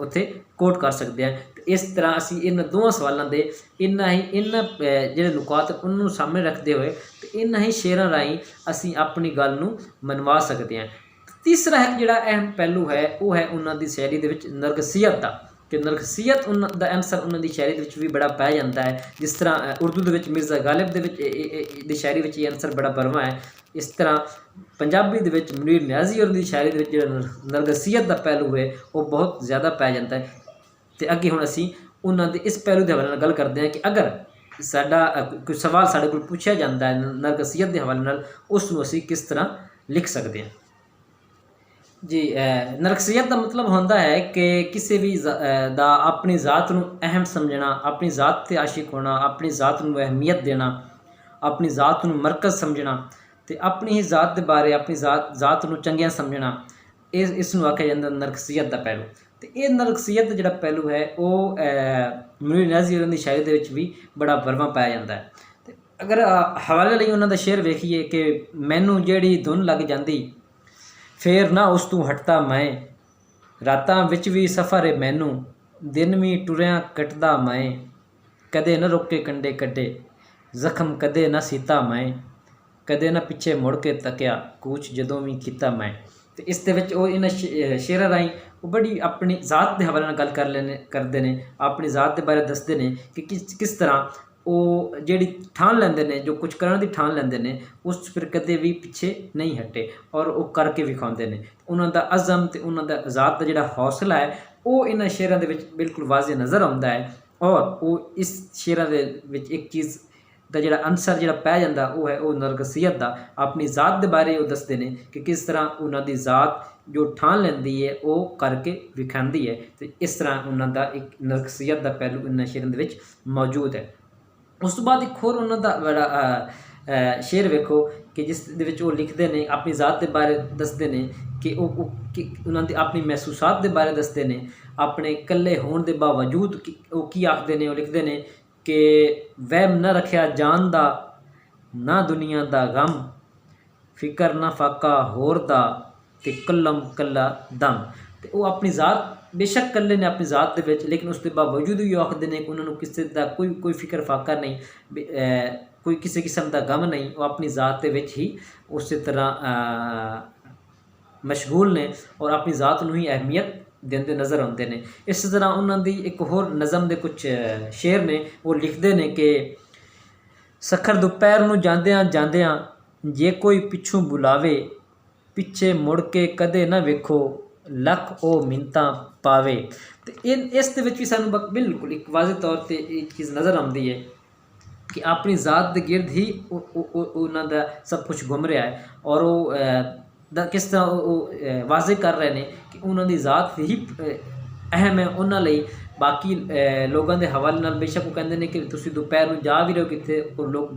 ਉੱਥੇ ਕੋਟ ਕਰ ਸਕਦੇ ਹਾਂ। ਅਤੇ ਇਸ ਤਰ੍ਹਾਂ ਅਸੀਂ ਇਹਨਾਂ ਦੋਵਾਂ ਸਵਾਲਾਂ ਦੇ ਇਹਨਾਂ ਜਿਹੜੇ ਨੁਕਾਤ ਉਹਨਾਂ ਨੂੰ ਸਾਹਮਣੇ ਰੱਖਦੇ ਹੋਏ ਅਤੇ ਇਹਨਾਂ ਹੀ ਸ਼ੇਰਾਂ ਰਾਹੀਂ ਅਸੀਂ ਆਪਣੀ ਗੱਲ ਨੂੰ ਮਨਵਾ ਸਕਦੇ ਹਾਂ। ਤੀਸਰਾ ਇੱਕ ਜਿਹੜਾ ਅਹਿਮ ਪਹਿਲੂ ਹੈ ਉਹ ਹੈ ਉਹਨਾਂ ਦੀ ਸ਼ਾਇਰੀ ਦੇ ਵਿੱਚ ਨਰਗਸੀਅਤ ਦਾ, ਕਿ ਨਰਗਸੀਅਤ ਉਹਨਾਂ ਦਾ ਅਨਸਰ ਉਹਨਾਂ ਦੀ ਸ਼ਾਇਰੀ ਦੇ ਵਿੱਚ ਵੀ ਬੜਾ ਪੈ ਜਾਂਦਾ ਹੈ। ਜਿਸ ਤਰ੍ਹਾਂ ਉਰਦੂ ਦੇ ਵਿੱਚ ਮਿਰਜ਼ਾ ਗਾਲਿਬ ਦੇ ਵਿੱਚ ਦੀ ਸ਼ਾਇਰੀ ਵਿੱਚ ਇਹ ਅਨਸਰ ਬੜਾ ਬਰਮਾ ਹੈ, ਇਸ ਤਰ੍ਹਾਂ ਪੰਜਾਬੀ ਦੇ ਵਿੱਚ ਮੁਨੀਰ ਨਿਆਜ਼ੀ ਔਰ ਦੀ ਸ਼ਾਇਰੀ ਦੇ ਵਿੱਚ ਜਿਹੜਾ ਨਰਗਸੀਅਤ ਦਾ ਪਹਿਲੂ ਹੈ ਉਹ ਬਹੁਤ ਜ਼ਿਆਦਾ ਪੈ ਜਾਂਦਾ ਹੈ। ਅਤੇ ਅੱਗੇ ਹੁਣ ਅਸੀਂ ਉਹਨਾਂ ਦੇ ਇਸ ਪਹਿਲੂ ਦੇ ਹਵਾਲੇ ਨਾਲ ਗੱਲ ਕਰਦੇ ਹਾਂ ਕਿ ਅਗਰ ਸਾਡਾ ਕੋਈ ਸਵਾਲ ਸਾਡੇ ਕੋਲ ਪੁੱਛਿਆ ਜਾਂਦਾ ਹੈ ਨਰਗਸੀਅਤ ਦੇ ਹਵਾਲੇ ਨਾਲ, ਉਸ ਨੂੰ ਅਸੀਂ ਕਿਸ ਤਰ੍ਹਾਂ ਲਿਖ ਸਕਦੇ ਹਾਂ। ਜੀ, ਨਰਗਸੀਅਤ ਦਾ ਮਤਲਬ ਹੁੰਦਾ ਹੈ ਕਿ ਕਿਸੇ ਵੀ ਦਾ ਆਪਣੀ ਜ਼ਾਤ ਨੂੰ ਅਹਿਮ ਸਮਝਣਾ, ਆਪਣੀ ਜ਼ਾਤ 'ਤੇ ਆਸ਼ਿਕ ਹੋਣਾ, ਆਪਣੀ ਜ਼ਾਤ ਨੂੰ ਅਹਿਮੀਅਤ ਦੇਣਾ, ਆਪਣੀ ਜ਼ਾਤ ਨੂੰ ਮਰਕਜ਼ ਸਮਝਣਾ ਅਤੇ ਆਪਣੀ ਹੀ ਜ਼ਾਤ ਦੇ ਬਾਰੇ ਆਪਣੀ ਜ਼ਾਤ ਨੂੰ ਚੰਗਿਆਂ ਸਮਝਣਾ, ਇਸ ਨੂੰ ਆਖਿਆ ਜਾਂਦਾ ਨਰਗਸੀਅਤ ਦਾ ਪਹਿਲੂ। ਅਤੇ ਇਹ ਨਰਗਸੀਅਤ ਦਾ ਜਿਹੜਾ ਪਹਿਲੂ ਹੈ ਉਹ ਮੁਨੀਰ ਨਿਆਜ਼ੀ ਹੋਰਾਂ ਦੀ ਸ਼ਾਇਰੀ ਦੇ ਵਿੱਚ ਵੀ ਬੜਾ ਬਰਮਾ ਪਾਇਆ ਜਾਂਦਾ ਹੈ। ਅਤੇ ਅਗਰ ਹਵਾਲੇ ਲਈ ਉਹਨਾਂ ਦਾ ਸ਼ੇਰ ਵੇਖੀਏ ਕਿ ਮੈਨੂੰ ਜਿਹੜੀ ਧੁਨ ਲੱਗ ਜਾਂਦੀ ਫੇਰ ਨਾ ਉਸ ਤੋਂ ਹਟਦਾ ਮੈਂ, ਰਾਤਾਂ ਵਿੱਚ ਵੀ ਸਫ਼ਰ ਏ ਮੈਨੂੰ, ਦਿਨ ਵੀ ਟੁਰਿਆਂ ਕੱਟਦਾ ਮੈਂ, ਕਦੇ ਨਾ ਰੋਕੇ ਕੰਡੇ ਕੱਢੇ, ਜ਼ਖਮ ਕਦੇ ਨਾ ਸੀਤਾ ਮੈਂ, ਕਦੇ ਨਾ ਪਿੱਛੇ ਮੁੜ ਕੇ ਤੱਕਿਆ, ਕੂਚ ਜਦੋਂ ਵੀ ਕੀਤਾ ਮੈਂ। ਅਤੇ ਇਸ ਦੇ ਵਿੱਚ ਉਹ ਇਹਨਾਂ ਸ਼ੇਰਾਂ ਰਾਹੀਂ ਉਹ ਬੜੀ ਆਪਣੀ ਜ਼ਾਤ ਦੇ ਹਵਾਲੇ ਨਾਲ ਗੱਲ ਕਰਦੇ ਨੇ, ਆਪਣੀ ਜ਼ਾਤ ਦੇ ਬਾਰੇ ਦੱਸਦੇ ਨੇ ਕਿ ਕਿਸ ਤਰ੍ਹਾਂ ਉਹ ਜਿਹੜੀ ਠਾਣ ਲੈਂਦੇ ਨੇ, ਜੋ ਕੁਝ ਕਰਨ ਦੀ ਠਾਣ ਲੈਂਦੇ ਨੇ, ਉਸ ਫਿਰ ਕਦੇ ਵੀ ਪਿੱਛੇ ਨਹੀਂ ਹਟੇ ਔਰ ਉਹ ਕਰਕੇ ਵਿਖਾਉਂਦੇ ਨੇ। ਉਹਨਾਂ ਦਾ ਅਜ਼ਮ ਅਤੇ ਉਹਨਾਂ ਦਾ ਜ਼ਾਤ ਦਾ ਜਿਹੜਾ ਹੌਸਲਾ ਹੈ ਉਹ ਇਹਨਾਂ ਸ਼ੇਰਾਂ ਦੇ ਵਿੱਚ ਬਿਲਕੁਲ ਵਾਜ਼ਿਹ ਨਜ਼ਰ ਆਉਂਦਾ ਹੈ। ਔਰ ਉਹ ਇਸ ਸ਼ੇਰਾਂ ਦੇ ਵਿੱਚ ਇੱਕ ਚੀਜ਼ ਦਾ ਜਿਹੜਾ ਅਨਸਰ ਜਿਹੜਾ ਪੈ ਜਾਂਦਾ ਉਹ ਹੈ ਉਹ ਨਰਗਸੀਅਤ ਦਾ। ਆਪਣੀ ਜ਼ਾਤ ਦੇ ਬਾਰੇ ਉਹ ਦੱਸਦੇ ਨੇ ਕਿ ਕਿਸ ਤਰ੍ਹਾਂ ਉਹਨਾਂ ਦੀ ਜ਼ਾਤ ਜੋ ਠਾਣ ਲੈਂਦੀ ਹੈ ਉਹ ਕਰਕੇ ਵਿਖਾਉਂਦੀ ਹੈ, ਅਤੇ ਇਸ ਤਰ੍ਹਾਂ ਉਹਨਾਂ ਦਾ ਇੱਕ ਨਰਗਸੀਅਤ ਦਾ ਪਹਿਲੂ ਇਹਨਾਂ ਸ਼ੇਰਾਂ ਦੇ ਵਿੱਚ ਮੌਜੂਦ ਹੈ। ਉਸ ਤੋਂ ਬਾਅਦ ਇੱਕ ਹੋਰ ਉਹਨਾਂ ਦਾ ਬੜਾ ਸ਼ੇਰ ਵੇਖੋ ਕਿ ਜਿਸ ਦੇ ਵਿੱਚ ਉਹ ਲਿਖਦੇ ਨੇ, ਆਪਣੀ ਜ਼ਾਤ ਦੇ ਬਾਰੇ ਦੱਸਦੇ ਨੇ ਕਿ ਉਹਨਾਂ ਦੀ ਆਪਣੀ ਮਹਿਸੂਸਾਤ ਦੇ ਬਾਰੇ ਦੱਸਦੇ ਨੇ, ਆਪਣੇ ਇਕੱਲੇ ਹੋਣ ਦੇ ਬਾਵਜੂਦ ਉਹ ਕੀ ਆਖਦੇ ਨੇ। ਉਹ ਲਿਖਦੇ ਨੇ ਕਿ ਵਹਿਮ ਨਾ ਰੱਖਿਆ ਜਾਨ ਦਾ, ਨਾ ਦੁਨੀਆ ਦਾ ਗਮ, ਫਿਕਰ ਨਾ ਫਾਕਾ ਹੋਰ ਦਾ, ਅਤੇ ਕੱਲਮ ਕੱਲਾ ਦਮ। ਅਤੇ ਉਹ ਆਪਣੀ ਜ਼ਾਤ ਬੇਸ਼ੱਕ ਇਕੱਲੇ ਨੇ ਆਪਣੀ ਜ਼ਾਤ ਦੇ ਵਿੱਚ, ਲੇਕਿਨ ਉਸ ਦੇ ਬਾਵਜੂਦ ਵੀ ਉਹ ਆਖਦੇ ਨੇ ਕਿ ਉਹਨਾਂ ਨੂੰ ਕਿਸੇ ਦਾ ਕੋਈ ਫਿਕਰ ਫਾਕਾ ਨਹੀਂ, ਕੋਈ ਕਿਸੇ ਕਿਸਮ ਦਾ ਗਮ ਨਹੀਂ। ਉਹ ਆਪਣੀ ਜ਼ਾਤ ਦੇ ਵਿੱਚ ਹੀ ਉਸੇ ਤਰ੍ਹਾਂ ਮਸ਼ਗੂਲ ਨੇ ਔਰ ਆਪਣੀ ਜ਼ਾਤ ਨੂੰ ਹੀ ਅਹਿਮੀਅਤ ਦਿੰਦੇ ਨਜ਼ਰ ਆਉਂਦੇ ਨੇ। ਇਸ ਤਰ੍ਹਾਂ ਉਹਨਾਂ ਦੀ ਇੱਕ ਹੋਰ ਨਜ਼ਮ ਦੇ ਕੁਝ ਸ਼ੇਰ ਨੇ, ਉਹ ਲਿਖਦੇ ਨੇ ਕਿ ਸੱਖਰ ਦੁਪਹਿਰ ਨੂੰ ਜਾਂਦਿਆਂ ਜਾਂਦਿਆਂ ਜੇ ਕੋਈ ਪਿੱਛੋਂ ਬੁਲਾਵੇ, ਪਿੱਛੇ ਮੁੜ ਕੇ ਕਦੇ ਨਾ ਵੇਖੋ, ਲੱਖ ਉਹ ਮਿੰਨਤਾਂ ਪਾਵੇ। ਤੇ ਇਸ ਦੇ ਵਿੱਚ ਵੀ ਸਾਨੂੰ ਬਿਲਕੁਲ ਇੱਕ ਵਾਜ਼ਿਹ ਤੌਰ 'ਤੇ ਇਹ ਚੀਜ਼ ਨਜ਼ਰ ਆਉਂਦੀ ਹੈ ਕਿ ਆਪਣੀ ਜ਼ਾਤ ਦੇ ਗਿਰਦ ਹੀ ਉਹਨਾਂ ਦਾ ਸਭ ਕੁਝ ਘੁੰਮ ਰਿਹਾ ਹੈ। ਔਰ ਉਹ ਕਿਸ ਤਰ੍ਹਾਂ ਉਹ ਵਾਜ਼ਿਹ ਕਰ ਰਹੇ ਨੇ ਕਿ ਉਹਨਾਂ ਦੀ ਜ਼ਾਤ ਹੀ ਅਹਿਮ ਹੈ ਉਹਨਾਂ ਲਈ। ਬਾਕੀ ਲੋਕਾਂ ਦੇ ਹਵਾਲੇ ਨਾਲ ਬੇਸ਼ੱਕ ਉਹ ਕਹਿੰਦੇ ਨੇ ਕਿ ਤੁਸੀਂ ਦੁਪਹਿਰ ਨੂੰ ਜਾ ਵੀ ਰਹੇ ਹੋ ਕਿੱਥੇ, ਉਹ ਲੋਕ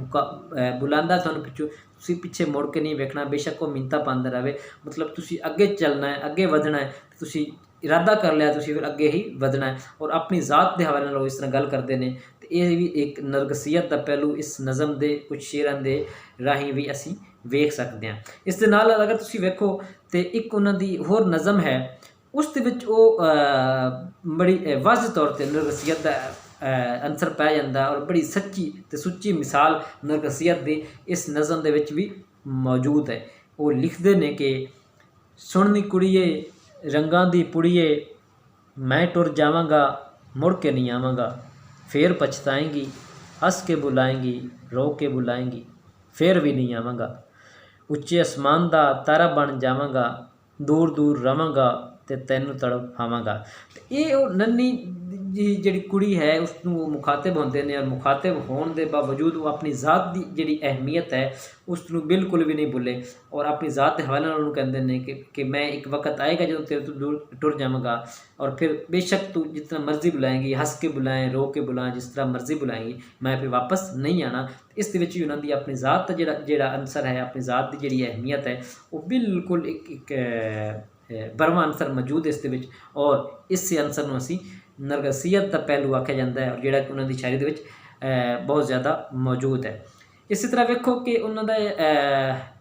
ਬੁਲਾਉਂਦਾ ਤੁਹਾਨੂੰ ਪਿੱਛੋਂ, ਤੁਸੀਂ ਪਿੱਛੇ ਮੁੜ ਕੇ ਨਹੀਂ ਵੇਖਣਾ, ਬੇਸ਼ੱਕ ਉਹ ਮਿੰਨਤਾਂ ਪਾਉਂਦਾ ਰਹੇ। ਮਤਲਬ ਤੁਸੀਂ ਅੱਗੇ ਚੱਲਣਾ ਹੈ, ਅੱਗੇ ਵਧਣਾ ਹੈ, ਤੁਸੀਂ ਇਰਾਦਾ ਕਰ ਲਿਆ ਤੁਸੀਂ ਫਿਰ ਅੱਗੇ ਹੀ ਵਧਣਾ ਹੈ। ਔਰ ਆਪਣੀ ਜ਼ਾਤ ਦੇ ਹਵਾਲੇ ਨਾਲ ਉਹ ਇਸ ਤਰ੍ਹਾਂ ਗੱਲ ਕਰਦੇ ਨੇ। ਤੇ ਇਹ ਵੀ ਇੱਕ ਨਰਗਸੀਅਤ ਦਾ ਪਹਿਲੂ ਇਸ ਨਜ਼ਮ ਦੇ ਕੁਝ ਸ਼ੇਰਾਂ ਦੇ ਰਾਹੀਂ ਵੀ ਅਸੀਂ ਵੇਖ ਸਕਦੇ ਹਾਂ। ਇਸ ਦੇ ਨਾਲ ਅਗਰ ਤੁਸੀਂ ਵੇਖੋ ਤਾਂ ਇੱਕ ਉਹਨਾਂ ਦੀ ਹੋਰ ਨਜ਼ਮ ਹੈ, ਉਸ ਦੇ ਵਿੱਚ ਉਹ ਬੜੀ ਵਾਜ਼ਿਹ ਤੌਰ 'ਤੇ ਨਰਗਸੀਅਤ ਦਾ ਅੰਸਰ ਪੈ ਜਾਂਦਾ ਔਰ ਬੜੀ ਸੱਚੀ ਅਤੇ ਸੁੱਚੀ ਮਿਸਾਲ ਨਰਗਸੀਅਤ ਦੀ ਇਸ ਨਜ਼ਮ ਦੇ ਵਿੱਚ ਵੀ ਮੌਜੂਦ ਹੈ। ਉਹ ਲਿਖਦੇ ਨੇ ਕਿ ਸੁਣਨੀ ਕੁੜੀਏ ਰੰਗਾਂ ਦੀ ਪੁੜੀਏ, ਮੈਂ ਟੁਰ ਜਾਵਾਂਗਾ ਮੁੜ ਕੇ ਨਹੀਂ ਆਵਾਂਗਾ, ਫੇਰ ਪਛਤਾਏਂਗੀ ਹੱਸ ਕੇ ਬੁਲਾਏਂਗੀ ਰੋ ਕੇ ਬੁਲਾਏਂਗੀ, ਫੇਰ ਵੀ ਨਹੀਂ ਆਵਾਂਗਾ, ਉੱਚੇ ਅਸਮਾਨ ਦਾ ਤਾਰਾ ਬਣ ਜਾਵਾਂਗਾ, ਦੂਰ ਦੂਰ ਰਵਾਂਗਾ ਅਤੇ ਤੈਨੂੰ ਤੜਪਾਵਾਂਗਾ। ਅਤੇ ਇਹ ਉਹ ਨੰਨੀ ਜੀ ਜਿਹੜੀ ਕੁੜੀ ਹੈ ਉਸ ਨੂੰ ਉਹ ਮੁਖਾਤਿਬ ਹੁੰਦੇ ਨੇ, ਔਰ ਮੁਖਾਤਿਬ ਹੋਣ ਦੇ ਬਾਵਜੂਦ ਉਹ ਆਪਣੀ ਜ਼ਾਤ ਦੀ ਜਿਹੜੀ ਅਹਿਮੀਅਤ ਹੈ ਉਸ ਨੂੰ ਬਿਲਕੁਲ ਵੀ ਨਹੀਂ ਭੁੱਲੇ। ਔਰ ਆਪਣੀ ਜ਼ਾਤ ਦੇ ਹਵਾਲੇ ਨਾਲ ਉਹਨੂੰ ਕਹਿੰਦੇ ਨੇ ਕਿ ਮੈਂ ਇੱਕ ਵਕਤ ਆਏਗਾ ਜਦੋਂ ਤੇਰੇ ਤੋਂ ਦੂਰ ਟੁਰ ਜਾਵਾਂਗਾ, ਔਰ ਫਿਰ ਬੇਸ਼ੱਕ ਤੂੰ ਜਿतना ਮਰਜ਼ੀ ਬੁਲਾਏਂਗੀ, ਹੱਸ ਕੇ ਬੁਲਾएं ਰੋ ਕੇ ਬੁਲਾएं, ਜਿਸ ਤਰ੍ਹਾਂ ਮਰਜ਼ੀ ਬੁਲਾਏਂਗੀ, ਮੈਂ ਫਿਰ ਵਾਪਸ ਨਹੀਂ ਆਉਣਾ। ਇਸ ਦੇ ਵਿੱਚ ਵੀ ਉਹਨਾਂ ਦੀ ਆਪਣੀ ਜ਼ਾਤ ਦਾ ਜਿਹੜਾ ਅੰਸਰ ਹੈ, ਆਪਣੀ ਜ਼ਾਤ ਦੀ ਜਿਹੜੀ ਅਹਿਮੀਅਤ ਹੈ ਉਹ ਬਿਲਕੁਲ ਇੱਕ ਬਰਵਾਂ ਅੰਸਰ ਮੌਜੂਦ ਇਸ ਦੇ ਵਿੱਚ। ਔਰ ਇਸੇ ਅੰਸਰ ਨੂੰ ਅਸੀਂ ਨਰਗਸੀਅਤ ਦਾ ਪਹਿਲੂ ਆਖਿਆ ਜਾਂਦਾ ਹੈ, ਔਰ ਜਿਹੜਾ ਕਿ ਉਹਨਾਂ ਦੀ ਸ਼ਾਇਰੀ ਦੇ ਵਿੱਚ ਬਹੁਤ ਜ਼ਿਆਦਾ ਮੌਜੂਦ ਹੈ। ਇਸੇ ਤਰ੍ਹਾਂ ਵੇਖੋ ਕਿ ਉਹਨਾਂ ਦਾ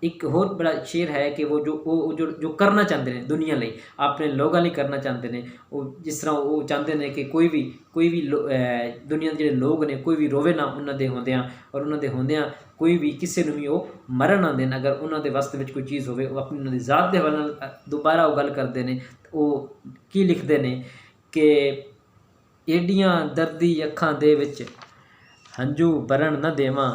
ਇੱਕ ਹੋਰ ਬੜਾ ਸ਼ੇਰ ਹੈ ਕਿ ਉਹ ਜੋ ਕਰਨਾ ਚਾਹੁੰਦੇ ਨੇ ਦੁਨੀਆ ਲਈ, ਆਪਣੇ ਲੋਕਾਂ ਲਈ ਕਰਨਾ ਚਾਹੁੰਦੇ ਨੇ। ਉਹ ਜਿਸ ਤਰ੍ਹਾਂ ਉਹ ਚਾਹੁੰਦੇ ਨੇ ਕਿ ਕੋਈ ਵੀ ਦੁਨੀਆ ਦੇ ਜਿਹੜੇ ਲੋਕ ਨੇ ਕੋਈ ਵੀ ਰੋਵੇ ਨਾ ਉਹਨਾਂ ਦੇ ਹੁੰਦਿਆਂ, ਔਰ ਉਹਨਾਂ ਦੇ ਹੁੰਦਿਆਂ ਕੋਈ ਵੀ ਕਿਸੇ ਨੂੰ ਵੀ ਉਹ ਮਰਨ ਨਾ ਦੇਣ। ਅਗਰ ਉਹਨਾਂ ਦੇ ਵਾਸਤੇ ਵਿੱਚ ਕੋਈ ਚੀਜ਼ ਹੋਵੇ ਉਹ ਆਪਣੀ ਉਹਨਾਂ ਦੀ ਜ਼ਾਤ ਦੇ ਹਵਾਲੇ ਨਾਲ ਦੁਬਾਰਾ ਉਹ ਗੱਲ ਕਰਦੇ ਨੇ। ਉਹ ਕੀ ਲਿਖਦੇ ਨੇ ਕਿ ਏਡੀਆਂ ਦਰਦੀ ਅੱਖਾਂ ਦੇ ਵਿੱਚ ਹੰਝੂ ਭਰਨ ਨਾ ਦੇਵਾਂ,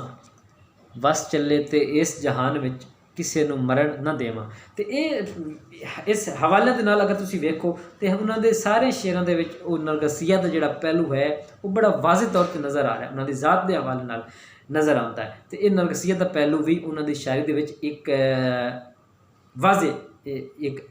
ਵਸ ਚੱਲੇ ਤੇ ਇਸ ਜਹਾਨ ਵਿੱਚ ਕਿਸੇ ਨੂੰ ਮਰਨ ਨਾ ਦੇਵਾਂ। ਅਤੇ ਇਹ ਇਸ ਹਵਾਲੇ ਦੇ ਨਾਲ ਅਗਰ ਤੁਸੀਂ ਵੇਖੋ ਤਾਂ ਉਹਨਾਂ ਦੇ ਸਾਰੇ ਸ਼ੇਰਾਂ ਦੇ ਵਿੱਚ ਉਹ ਨਰਗਸੀਅਤ ਦਾ ਜਿਹੜਾ ਪਹਿਲੂ ਹੈ ਉਹ ਬੜਾ ਵਾਜ਼ਿਹ ਤੌਰ 'ਤੇ ਨਜ਼ਰ ਆ ਰਿਹਾ, ਉਹਨਾਂ ਦੀ ਜ਼ਾਤ ਦੇ ਹਵਾਲੇ ਨਾਲ ਨਜ਼ਰ ਆਉਂਦਾ ਹੈ। ਅਤੇ ਇਹ ਨਰਗਸੀਅਤ ਦਾ ਪਹਿਲੂ ਵੀ ਉਹਨਾਂ ਦੀ ਸ਼ਾਇਰੀ ਦੇ ਵਿੱਚ ਇੱਕ ਵਾਜ਼ਿਹ ਇੱਕ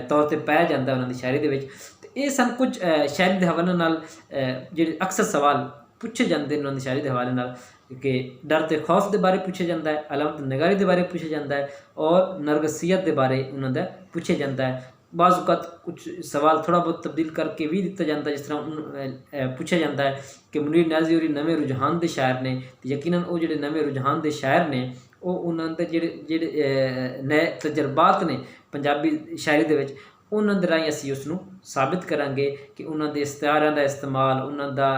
ਤੌਰ 'ਤੇ ਪਾਇਆ ਜਾਂਦਾ ਉਹਨਾਂ ਦੀ ਸ਼ਾਇਰੀ ਦੇ ਵਿੱਚ। ਅਤੇ ਇਹ ਸਨ ਕੁਝ ਸ਼ਾਇਰੀ ਦੇ ਹਵਾਲੇ ਨਾਲ ਜਿਹੜੇ ਅਕਸਰ ਸਵਾਲ ਪੁੱਛੇ ਜਾਂਦੇ ਨੇ ਉਹਨਾਂ ਦੀ ਸ਼ਾਇਰੀ ਦੇ ਹਵਾਲੇ ਨਾਲ, ਕਿ ਡਰ ਤੇ ਖੌਫ ਦੇ ਬਾਰੇ ਪੁੱਛਿਆ ਜਾਂਦਾ ਹੈ, ਅਲਾਮਤ ਨਿਗਾਰੀ ਦੇ ਬਾਰੇ ਪੁੱਛਿਆ ਜਾਂਦਾ ਹੈ, ਔਰ ਨਰਗਸੀਅਤ ਦੇ ਬਾਰੇ ਉਹਨਾਂ ਦਾ ਪੁੱਛਿਆ ਜਾਂਦਾ ਹੈ। ਬਾਜ਼ ਔਕਾਤ ਕੁਝ ਸਵਾਲ ਥੋੜ੍ਹਾ ਬਹੁਤ ਤਬਦੀਲ ਕਰਕੇ ਵੀ ਦਿੱਤਾ ਜਾਂਦਾ, ਜਿਸ ਤਰ੍ਹਾਂ ਪੁੱਛਿਆ ਜਾਂਦਾ ਹੈ ਕਿ ਮੁਨੀਰ ਨਿਆਜ਼ੀ ਹੋਰੀ ਨਵੇਂ ਰੁਝਾਨ ਦੇ ਸ਼ਾਇਰ ਨੇ, ਅਤੇ ਯਕੀਨਨ ਉਹ ਜਿਹੜੇ ਨਵੇਂ ਰੁਝਾਨ ਦੇ ਸ਼ਾਇਰ ਨੇ ਉਹ ਉਹਨਾਂ ਦੇ ਜਿਹੜੇ ਨਏ ਤਜਰਬਾਤ ਨੇ ਪੰਜਾਬੀ ਸ਼ਾਇਰੀ ਦੇ ਵਿੱਚ, ਉਹਨਾਂ ਦੇ ਰਾਹੀਂ ਅਸੀਂ ਉਸ ਨੂੰ ਸਾਬਿਤ ਕਰਾਂਗੇ ਕਿ ਉਹਨਾਂ ਦੇ ਇਸਤਿਆਰਾਂ ਦਾ ਇਸਤੇਮਾਲ, ਉਹਨਾਂ ਦਾ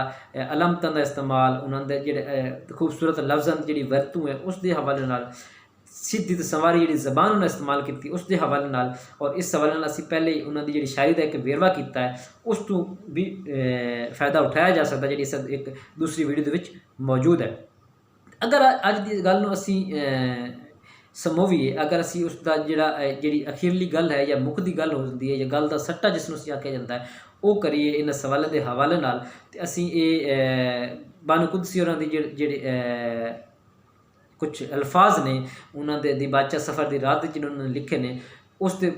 ਅਲਾਮਤਾਂ ਦਾ ਇਸਤੇਮਾਲ, ਉਹਨਾਂ ਦੇ ਜਿਹੜੇ ਖੂਬਸੂਰਤ ਲਫ਼ਜ਼ਾਂ ਦੀ ਜਿਹੜੀ ਵਰਤੋਂ ਹੈ ਉਸ ਦੇ ਹਵਾਲੇ ਨਾਲ, ਸਿੱਧੀ ਅਤੇ ਸੰਵਾਰੀ ਜਿਹੜੀ ਜ਼ਬਾਨ ਉਹਨਾਂ ਇਸਤੇਮਾਲ ਕੀਤੀ ਉਸ ਦੇ ਹਵਾਲੇ ਨਾਲ, ਔਰ ਇਸ ਹਵਾਲੇ ਨਾਲ ਅਸੀਂ ਪਹਿਲੇ ਹੀ ਉਹਨਾਂ ਦੀ ਜਿਹੜੀ ਸ਼ਾਇਰੀ ਦਾ ਇੱਕ ਵੇਰਵਾ ਕੀਤਾ ਹੈ, ਉਸ ਤੋਂ ਵੀ ਫਾਇਦਾ ਉਠਾਇਆ ਜਾ ਸਕਦਾ ਜਿਹੜੀ ਇੱਕ ਦੂਸਰੀ ਵੀਡੀਓ ਦੇ ਵਿੱਚ ਮੌਜੂਦ ਹੈ। ਅਗਰ ਅੱਜ ਦੀ ਗੱਲ ਨੂੰ ਅਸੀਂ ਸਮੋਵੀਏ, ਅਗਰ ਅਸੀਂ ਉਸ ਦਾ ਜਿਹੜੀ ਅਖੀਰਲੀ ਗੱਲ ਹੈ ਜਾਂ ਮੁੱਖ ਦੀ ਗੱਲ ਹੋ ਜਾਂਦੀ ਹੈ, ਜਾਂ ਗੱਲ ਦਾ ਸੱਟਾ ਜਿਸ ਨੂੰ ਅਸੀਂ ਆਖਿਆ ਜਾਂਦਾ ਹੈ ਉਹ ਕਰੀਏ ਇਹਨਾਂ ਸਵਾਲਾਂ ਦੇ ਹਵਾਲੇ ਨਾਲ, ਅਤੇ ਅਸੀਂ ਇਹ ਬਾਨੂ ਕੁਦਸੀ ਹੋਰਾਂ ਦੀ ਜਿਹੜੇ ਕੁਝ ਅਲਫਾਜ਼ ਨੇ ਉਹਨਾਂ ਦੇ ਦਿਬਾਚਾ ਸਫ਼ਰ ਦੀ ਰਾਤ ਜਿਹਨਾਂ ਨੇ ਲਿਖੇ ਨੇ ਉਸ ਦੇ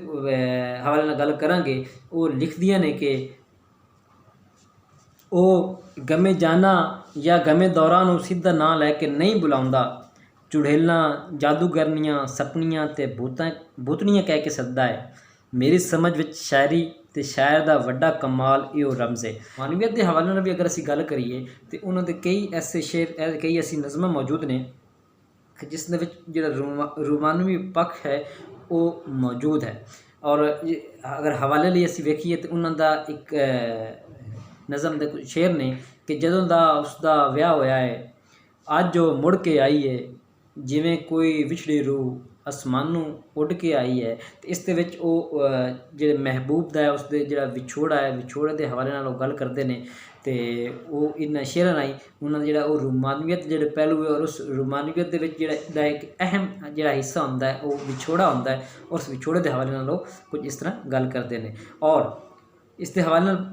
ਹਵਾਲੇ ਨਾਲ ਗੱਲ ਕਰਾਂਗੇ। ਉਹ ਲਿਖਦੀਆਂ ਨੇ ਕਿ ਉਹ ਗਮੇ ਜਾਨਾ ਜਾਂ ਗਮੇ ਦੌਰਾਂ ਨੂੰ ਸਿੱਧਾ ਨਾਂ ਲੈ ਕੇ ਨਹੀਂ ਬੁਲਾਉਂਦਾ, ਚੁੜੇਲਾਂ ਜਾਦੂਗਰਨੀਆਂ ਸਪਨੀਆਂ ਅਤੇ ਭੂਤਨੀਆਂ ਕਹਿ ਕੇ ਸੱਦਦਾ ਹੈ। ਮੇਰੀ ਸਮਝ ਵਿੱਚ ਸ਼ਾਇਰੀ ਅਤੇ ਸ਼ਾਇਰ ਦਾ ਵੱਡਾ ਕਮਾਲ ਇਹੋ ਰਮਜ਼ ਹੈ। ਮਾਨਵੀਅਤ ਦੇ ਹਵਾਲੇ ਨਾਲ ਵੀ ਅਗਰ ਅਸੀਂ ਗੱਲ ਕਰੀਏ ਤਾਂ ਉਹਨਾਂ ਦੇ ਕਈ ਐਸੇ ਸ਼ੇਰ, ਕਈ ਐਸੀ ਨਜ਼ਮਾਂ ਮੌਜੂਦ ਨੇ ਜਿਸ ਦੇ ਵਿੱਚ ਜਿਹੜਾ ਰੋਮਾਨਵੀ ਪੱਖ ਹੈ ਉਹ ਮੌਜੂਦ ਹੈ। ਔਰ ਅਗਰ ਹਵਾਲੇ ਲਈ ਅਸੀਂ ਵੇਖੀਏ ਤਾਂ ਉਹਨਾਂ ਦਾ ਇੱਕ ਨਜ਼ਮ ਦੇ ਕੁਝ ਸ਼ੇਰ ਨੇ ਕਿ ਜਦੋਂ ਦਾ ਉਸਦਾ ਵਿਆਹ ਹੋਇਆ ਹੈ, ਅੱਜ ਉਹ ਮੁੜ ਕੇ ਆਈ ਹੈ, ਜਿਵੇਂ ਕੋਈ ਵਿਛੜੀ ਰੂਹ ਅਸਮਾਨੋਂ ਉੱਡ ਕੇ ਆਈ ਹੈ। ਅਤੇ ਇਸ ਦੇ ਵਿੱਚ ਉਹ ਜਿਹੜੇ ਮਹਿਬੂਬ ਦਾ ਹੈ ਉਸਦੇ ਜਿਹੜਾ ਵਿਛੋੜਾ ਹੈ, ਵਿਛੋੜੇ ਦੇ ਹਵਾਲੇ ਨਾਲ ਉਹ ਗੱਲ ਕਰਦੇ ਨੇ ਤੇ ਉਹ ਇਹਨਾਂ ਸ਼ੇਅਰਾਂ ਰਾਹੀਂ ਉਹਨਾਂ ਦਾ ਜਿਹੜਾ ਉਹ ਰੂਮਾਨੀਅਤ ਜਿਹੜੇ ਪਹਿਲੂ ਹੈ, ਔਰ ਉਸ ਰੂਮਾਨੀਅਤ ਦੇ ਵਿੱਚ ਜਿਹੜਾ ਦਾ ਇੱਕ ਅਹਿਮ ਜਿਹੜਾ ਹਿੱਸਾ ਹੁੰਦਾ ਹੈ ਉਹ ਵਿਛੋੜਾ ਹੁੰਦਾ ਹੈ। ਉਸ ਵਿਛੋੜੇ ਦੇ ਹਵਾਲੇ ਨਾਲ ਉਹ ਕੁਝ ਇਸ ਤਰ੍ਹਾਂ ਗੱਲ ਕਰਦੇ ਨੇ, ਔਰ ਇਸ ਦੇ ਹਵਾਲੇ ਨਾਲ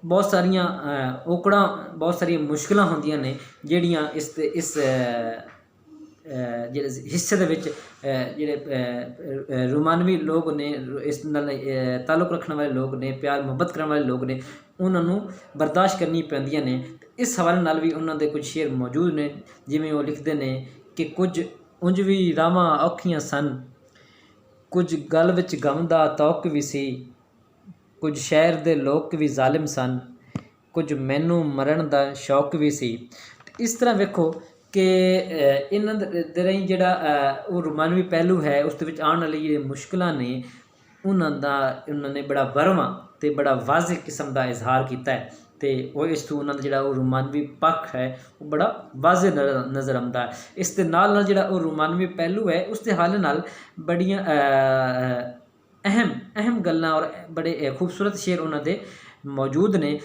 ਬਹੁਤ ਸਾਰੀਆਂ ਔਕੜਾਂ, ਬਹੁਤ ਸਾਰੀਆਂ ਮੁਸ਼ਕਿਲਾਂ ਹੁੰਦੀਆਂ ਨੇ ਜਿਹੜੀਆਂ ਇਸ ਜਿਹੜੇ ਹਿੱਸੇ ਦੇ ਵਿੱਚ ਜਿਹੜੇ ਰੋਮਾਨਵੀ ਲੋਕ ਨੇ, ਇਸ ਨਾਲ ਤਾਲੁਕ ਰੱਖਣ ਵਾਲੇ ਲੋਕ ਨੇ, ਪਿਆਰ ਮੁਹੱਬਤ ਕਰਨ ਵਾਲੇ ਲੋਕ ਨੇ, ਉਹਨਾਂ ਨੂੰ ਬਰਦਾਸ਼ਤ ਕਰਨੀ ਪੈਂਦੀਆਂ ਨੇ। ਇਸ ਹਵਾਲੇ ਨਾਲ ਵੀ ਉਹਨਾਂ ਦੇ ਕੁਝ ਸ਼ੇਅਰ ਮੌਜੂਦ ਨੇ, ਜਿਵੇਂ ਉਹ ਲਿਖਦੇ ਨੇ ਕਿ ਕੁਝ ਉਂਝ ਵੀ ਰਾਵਾਂ ਔਖੀਆਂ ਸਨ, ਕੁਝ ਗੱਲ ਵਿੱਚ ਗਮ ਦਾ ਤੌਕ ਵੀ ਸੀ, ਕੁਝ ਸ਼ਹਿਰ ਦੇ ਲੋਕ ਵੀ ਜ਼ਾਲਿਮ ਸਨ, ਕੁਝ ਮੈਨੂੰ ਮਰਨ ਦਾ ਸ਼ੌਕ ਵੀ ਸੀ। ਇਸ ਤਰ੍ਹਾਂ ਵੇਖੋ ਕਿ ਇਹਨਾਂ ਦੇ ਰਾਹੀਂ ਜਿਹੜਾ ਉਹ ਰੋਮਾਨਵੀ ਪਹਿਲੂ ਹੈ ਉਸ ਦੇ ਵਿੱਚ ਆਉਣ ਵਾਲੀ ਜਿਹੜੀਆਂ ਮੁਸ਼ਕਿਲਾਂ ਨੇ ਉਹਨਾਂ ਨੇ ਬੜਾ ਵਰਵਾਂ ਅਤੇ ਬੜਾ ਵਾਜ਼ਿਹ ਕਿਸਮ ਦਾ ਇਜ਼ਹਾਰ ਕੀਤਾ ਹੈ, ਅਤੇ ਉਹ ਇਸ ਤੋਂ ਉਹਨਾਂ ਦਾ ਜਿਹੜਾ ਉਹ ਰੋਮਾਨਵੀ ਪੱਖ ਹੈ ਉਹ ਬੜਾ ਵਾਜ਼ਿਹ ਨਜ਼ਰ ਆਉਂਦਾ ਹੈ। ਇਸ ਦੇ ਨਾਲ ਜਿਹੜਾ ਉਹ ਰੋਮਾਨਵੀ ਪਹਿਲੂ ਹੈ ਉਸ ਦੇ ਹਾਲ ਨਾਲ ਬੜੀਆਂ ਅਹਿਮ ਗੱਲਾਂ ਔਰ ਬੜੇ ਖੂਬਸੂਰਤ ਸ਼ੇਅਰ ਉਹਨਾਂ ਦੇ ਮੌਜੂਦ ਨੇ।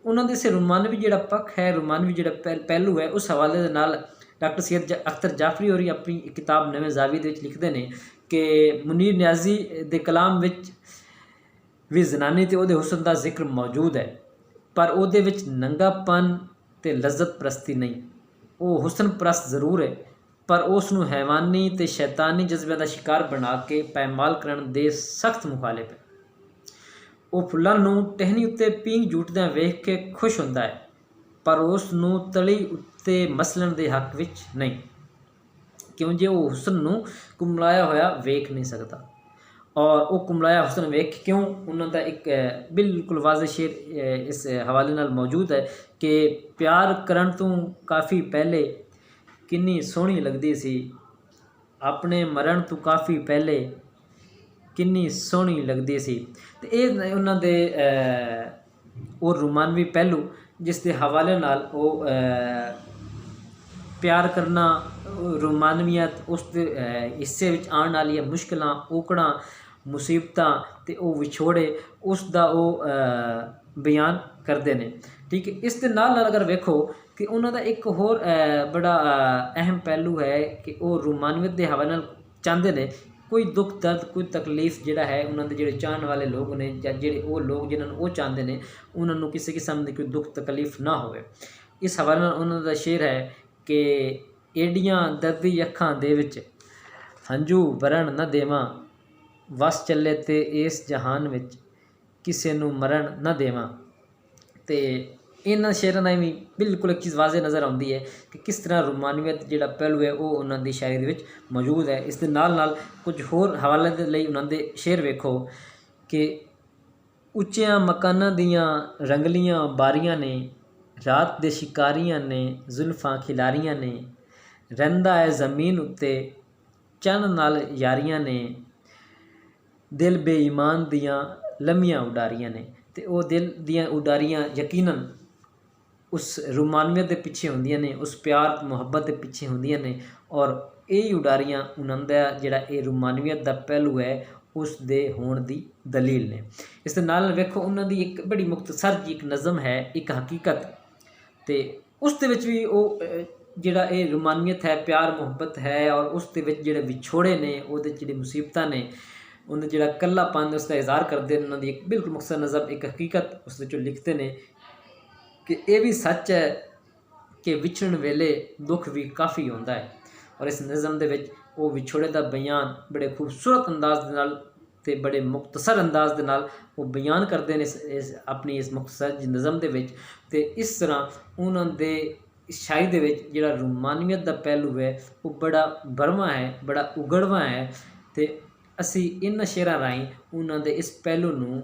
ਉਹਨਾਂ ਦੇ ਇਸ ਰੋਮਾਨਵੀ ਜਿਹੜਾ ਪੱਖ ਹੈ, ਰੋਮਾਨਵੀ ਜਿਹੜਾ ਪਹਿਲੂ ਹੈ, ਉਸ ਹਵਾਲੇ ਦੇ ਨਾਲ ਡਾਕਟਰ ਸੈਯਦ ਅਖਤਰ ਜਾਫਰੀ ਹੋਰੀ ਆਪਣੀ ਕਿਤਾਬ ਨਵੇਂ ਜ਼ਾਵੀਏ ਦੇ ਵਿੱਚ ਲਿਖਦੇ ਨੇ ਕਿ ਮੁਨੀਰ ਨਿਆਜ਼ੀ ਦੇ ਕਲਾਮ ਵਿੱਚ ਵੀ ਜ਼ਨਾਨੀ ਅਤੇ ਉਹਦੇ ਹੁਸਨ ਦਾ ਜ਼ਿਕਰ ਮੌਜੂਦ ਹੈ, ਪਰ ਉਹਦੇ ਵਿੱਚ ਨੰਗਾਪਨ ਅਤੇ ਲਜ਼ਤ ਪ੍ਰਸਤੀ ਨਹੀਂ। ਉਹ ਹੁਸਨ ਪ੍ਰਸਤ ਜ਼ਰੂਰ ਹੈ, ਪਰ ਉਸ ਨੂੰ ਹੈਵਾਨੀ ਅਤੇ ਸ਼ੈਤਾਨੀ ਜਜ਼ਬਿਆਂ ਦਾ ਸ਼ਿਕਾਰ ਬਣਾ ਕੇ ਪੈਮਾਲ ਕਰਨ ਦੇ ਸਖਤ ਮੁਖਾਲਿਫ ਹੈ। ਉਹ ਫੁੱਲਾਂ ਨੂੰ ਟਹਿਣੀ ਉੱਤੇ ਪੀਂਘ ਜੂਟਦਿਆਂ ਵੇਖ ਕੇ ਖੁਸ਼ ਹੁੰਦਾ ਹੈ, ਪਰ ਉਸ ਨੂੰ ਤਲੀ ਉੱਤੇ ਮਸਲਣ ਦੇ ਹੱਕ ਵਿੱਚ ਨਹੀਂ, ਕਿਉਂ ਜੇ ਉਹ ਹੁਸਨ ਨੂੰ ਕੁਮਲਾਇਆ ਹੋਇਆ ਵੇਖ ਨਹੀਂ ਸਕਦਾ। ਔਰ ਉਹ ਕੁਮਲਾਇਆ ਹੁਸਨ ਵੇਖ ਕਿਉਂ, ਉਹਨਾਂ ਦਾ ਇੱਕ ਬਿਲਕੁਲ ਵਾਜ਼ਿਹ ਸ਼ੇਰ ਇਸ ਹਵਾਲੇ ਨਾਲ ਮੌਜੂਦ ਹੈ ਕਿ ਪਿਆਰ ਕਰਨ ਤੋਂ ਕਾਫੀ ਪਹਿਲੇ ਕਿੰਨੀ ਸੋਹਣੀ ਲੱਗਦੀ ਸੀ, ਆਪਣੇ ਮਰਨ ਤੋਂ ਕਾਫੀ ਪਹਿਲੇ ਕਿੰਨੀ ਸੋਹਣੀ ਲੱਗਦੀ ਸੀ। ਅਤੇ ਇਹ ਉਹਨਾਂ ਦੇ ਉਹ ਰੋਮਾਨਵੀ ਪਹਿਲੂ ਜਿਸ ਦੇ ਹਵਾਲੇ ਨਾਲ ਉਹ ਪਿਆਰ ਕਰਨਾ, ਰੋਮਾਨਵੀਅਤ, ਉਸ ਦੇ ਹਿੱਸੇ ਵਿੱਚ ਆਉਣ ਵਾਲੀਆਂ ਮੁਸ਼ਕਿਲਾਂ, ਔਕੜਾਂ, ਮੁਸੀਬਤਾਂ ਅਤੇ ਉਹ ਵਿਛੋੜੇ, ਉਸ ਦਾ ਉਹ ਬਿਆਨ ਕਰਦੇ ਨੇ। ਠੀਕ ਹੈ, ਇਸ ਦੇ ਨਾਲ ਅਗਰ ਵੇਖੋ ਕਿ ਉਹਨਾਂ ਦਾ ਇੱਕ ਹੋਰ ਬੜਾ ਅਹਿਮ ਪਹਿਲੂ ਹੈ ਕਿ ਉਹ ਰੋਮਾਨਵੀਅਤ ਦੇ ਹਵਾਲੇ ਨਾਲ ਚਾਹੁੰਦੇ ਨੇ ਕੋਈ ਦੁੱਖ ਦਰਦ, ਕੋਈ ਤਕਲੀਫ ਜਿਹੜਾ ਹੈ ਉਹਨਾਂ ਦੇ ਜਿਹੜੇ ਚਾਹਣ ਵਾਲੇ ਲੋਕ ਨੇ, ਜਾਂ ਜਿਹੜੇ ਉਹ ਲੋਕ ਜਿਨ੍ਹਾਂ ਨੂੰ ਉਹ ਚਾਹੁੰਦੇ ਨੇ, ਉਹਨਾਂ ਨੂੰ ਕਿਸੇ ਕਿਸਮ ਦੀ ਕੋਈ ਦੁੱਖ ਤਕਲੀਫ ਨਾ ਹੋਵੇ। ਇਸ ਹਵਾਲੇ ਨਾਲ ਉਹਨਾਂ ਦਾ ਸ਼ੇਰ ਹੈ ਕਿ ਏਡੀਆਂ ਦਰਦੀ ਅੱਖਾਂ ਦੇ ਵਿੱਚ ਹੰਝੂ ਵਰਨ ਨਾ ਦੇਵਾਂ, ਵਸ ਚੱਲੇ ਤੇ ਇਸ ਜਹਾਨ ਵਿੱਚ ਕਿਸੇ ਨੂੰ ਮਰਨ ਨਾ ਦੇਵਾਂ। ਅਤੇ ਇਹਨਾਂ ਸ਼ੇਰਾਂ ਨਾਲ ਵੀ ਬਿਲਕੁਲ ਇੱਕ ਚੀਜ਼ ਵਾਜ਼ਿਹ ਨਜ਼ਰ ਆਉਂਦੀ ਹੈ ਕਿ ਕਿਸ ਤਰ੍ਹਾਂ ਰੋਮਾਨੀਅਤ ਜਿਹੜਾ ਪਹਿਲੂ ਹੈ ਉਹ ਉਹਨਾਂ ਦੀ ਸ਼ਾਇਰੀ ਦੇ ਵਿੱਚ ਮੌਜੂਦ ਹੈ। ਇਸ ਦੇ ਨਾਲ ਕੁਝ ਹੋਰ ਹਵਾਲੇ ਦੇ ਲਈ ਉਹਨਾਂ ਦੇ ਸ਼ੇਰ ਵੇਖੋ ਕਿ ਉੱਚਿਆਂ ਮਕਾਨਾਂ ਦੀਆਂ ਰੰਗਲੀਆਂ ਬਾਰੀਆਂ ਨੇ, ਰਾਤ ਦੇ ਸ਼ਿਕਾਰੀਆਂ ਨੇ ਜ਼ੁਲਫਾਂ ਖਿਲਾਰੀਆਂ ਨੇ, ਰਹਿੰਦਾ ਹੈ ਜ਼ਮੀਨ ਉੱਤੇ ਚੰਨ ਨਾਲ ਯਾਰੀਆਂ ਨੇ, ਦਿਲ ਬੇਈਮਾਨ ਦੀਆਂ ਲੰਮੀਆਂ ਉਡਾਰੀਆਂ ਨੇ। ਅਤੇ ਉਹ ਦਿਲ ਦੀਆਂ ਉਡਾਰੀਆਂ ਯਕੀਨਨ ਉਸ ਰੋਮਾਨੀਅਤ ਦੇ ਪਿੱਛੇ ਹੁੰਦੀਆਂ ਨੇ, ਉਸ ਪਿਆਰ ਮੁਹੱਬਤ ਦੇ ਪਿੱਛੇ ਹੁੰਦੀਆਂ ਨੇ, ਔਰ ਇਹ ਉਡਾਰੀਆਂ ਉਹਨਾਂ ਦਾ ਜਿਹੜਾ ਇਹ ਰੋਮਾਨੀਅਤ ਦਾ ਪਹਿਲੂ ਹੈ ਉਸ ਦੇ ਹੋਣ ਦੀ ਦਲੀਲ ਨੇ। ਇਸ ਦੇ ਨਾਲ ਵੇਖੋ ਉਹਨਾਂ ਦੀ ਇੱਕ ਬੜੀ ਮੁਖਤਸਰ ਜਿਹੀ ਇੱਕ ਨਜ਼ਮ ਹੈ, ਇੱਕ ਹਕੀਕਤ, ਅਤੇ ਉਸ ਦੇ ਵਿੱਚ ਵੀ ਉਹ ਜਿਹੜਾ ਇਹ ਰੋਮਾਨੀਅਤ ਹੈ, ਪਿਆਰ ਮੁਹੱਬਤ ਹੈ, ਔਰ ਉਸ ਦੇ ਵਿੱਚ ਜਿਹੜੇ ਵਿਛੋੜੇ ਨੇ, ਉਹਦੇ ਜਿਹੜੇ ਮੁਸੀਬਤਾਂ ਨੇ, ਉਹਦਾ ਜਿਹੜਾ ਇਕੱਲਾਪਨ ਉਸ ਦਾ ਇਜ਼ਹਾਰ ਕਰਦੇ ਨੇ। ਉਹਨਾਂ ਦੀ ਇੱਕ ਬਿਲਕੁਲ ਮੁਖਤਸਰ ਨਜ਼ਮ, ਇੱਕ ਹਕੀਕਤ, ਉਸ ਵਿੱਚੋਂ ਲਿਖਦੇ ਨੇ ਕਿ ਇਹ ਵੀ ਸੱਚ ਹੈ ਕਿ ਵਿਛੜਨ ਵੇਲੇ ਦੁੱਖ ਵੀ ਕਾਫੀ ਹੁੰਦਾ ਹੈ। ਔਰ ਇਸ ਨਜ਼ਮ ਦੇ ਵਿੱਚ ਉਹ ਵਿਛੋੜੇ ਦਾ ਬਿਆਨ ਬੜੇ ਖੂਬਸੂਰਤ ਅੰਦਾਜ਼ ਦੇ ਨਾਲ ਅਤੇ ਬੜੇ ਮੁਖਤਸਰ ਅੰਦਾਜ਼ ਦੇ ਨਾਲ ਉਹ ਬਿਆਨ ਕਰਦੇ ਨੇ ਆਪਣੀ ਇਸ ਮੁਖਤਸਰ ਜੀ ਨਜ਼ਮ ਦੇ ਵਿੱਚ। ਅਤੇ ਇਸ ਤਰ੍ਹਾਂ ਉਹਨਾਂ ਦੇ ਸ਼ਾਇਰੀ ਦੇ ਵਿੱਚ ਜਿਹੜਾ ਰੋਮਾਨੀਅਤ ਦਾ ਪਹਿਲੂ ਹੈ ਉਹ ਬੜਾ ਬਰਵਾਂ ਹੈ, ਬੜਾ ਉਗੜਵਾਂ ਹੈ, ਅਤੇ ਅਸੀਂ ਇਹਨਾਂ ਸ਼ੇਅਰਾਂ ਰਾਹੀਂ ਉਹਨਾਂ ਦੇ ਇਸ ਪਹਿਲੂ ਨੂੰ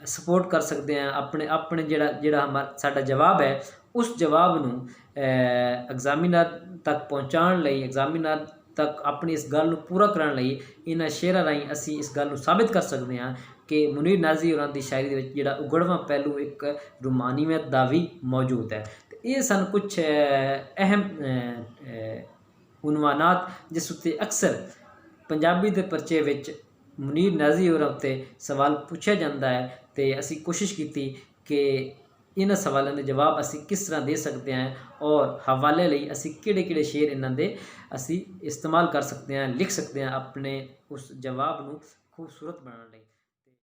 ਸਪੋਰਟ ਕਰ ਸਕਦੇ ਹਾਂ। ਆਪਣੇ ਜਿਹੜਾ ਸਾਡਾ ਜਵਾਬ ਹੈ ਉਸ ਜਵਾਬ ਨੂੰ ਐਗਜ਼ਾਮੀਨਰ ਤੱਕ ਪਹੁੰਚਾਉਣ ਲਈ, ਐਗਜ਼ਾਮੀਨਰ ਤੱਕ ਆਪਣੀ ਇਸ ਗੱਲ ਨੂੰ ਪੂਰਾ ਕਰਨ ਲਈ ਇਹਨਾਂ ਸ਼ੇਅਰਾਂ ਰਾਹੀਂ ਅਸੀਂ ਇਸ ਗੱਲ ਨੂੰ ਸਾਬਿਤ ਕਰ ਸਕਦੇ ਹਾਂ ਕਿ ਮੁਨੀਰ ਨਿਆਜ਼ੀ ਹੋਰਾਂ ਦੀ ਸ਼ਾਇਰੀ ਦੇ ਵਿੱਚ ਜਿਹੜਾ ਉਗੜਵਾਂ ਪਹਿਲੂ ਇੱਕ ਰੋਮਾਨੀਅਤ ਦਾ ਵੀ ਮੌਜੂਦ ਹੈ। ਅਤੇ ਇਹ ਸਨ ਕੁਝ ਅਹਿਮ ਉਨਵਾਨਾਤ ਜਿਸ ਉੱਤੇ ਅਕਸਰ ਪੰਜਾਬੀ ਦੇ ਪਰਚੇ ਵਿੱਚ ਮੁਨੀਰ ਨਿਆਜ਼ੀ ਹੋਰਾਂ ਉੱਤੇ ਸਵਾਲ ਪੁੱਛਿਆ ਜਾਂਦਾ ਹੈ, ਅਤੇ ਅਸੀਂ ਕੋਸ਼ਿਸ਼ ਕੀਤੀ ਕਿ ਇਹਨਾਂ ਸਵਾਲਾਂ ਦੇ ਜਵਾਬ ਅਸੀਂ ਕਿਸ ਤਰ੍ਹਾਂ ਦੇ ਸਕਦੇ ਹਾਂ ਔਰ ਹਵਾਲੇ ਲਈ ਅਸੀਂ ਕਿਹੜੇ ਸ਼ੇਰ ਇਹਨਾਂ ਦੇ ਅਸੀਂ ਇਸਤੇਮਾਲ ਕਰ ਸਕਦੇ ਹਾਂ, ਲਿਖ ਸਕਦੇ ਹਾਂ ਆਪਣੇ ਉਸ ਜਵਾਬ ਨੂੰ ਖੂਬਸੂਰਤ ਬਣਾਉਣ ਲਈ।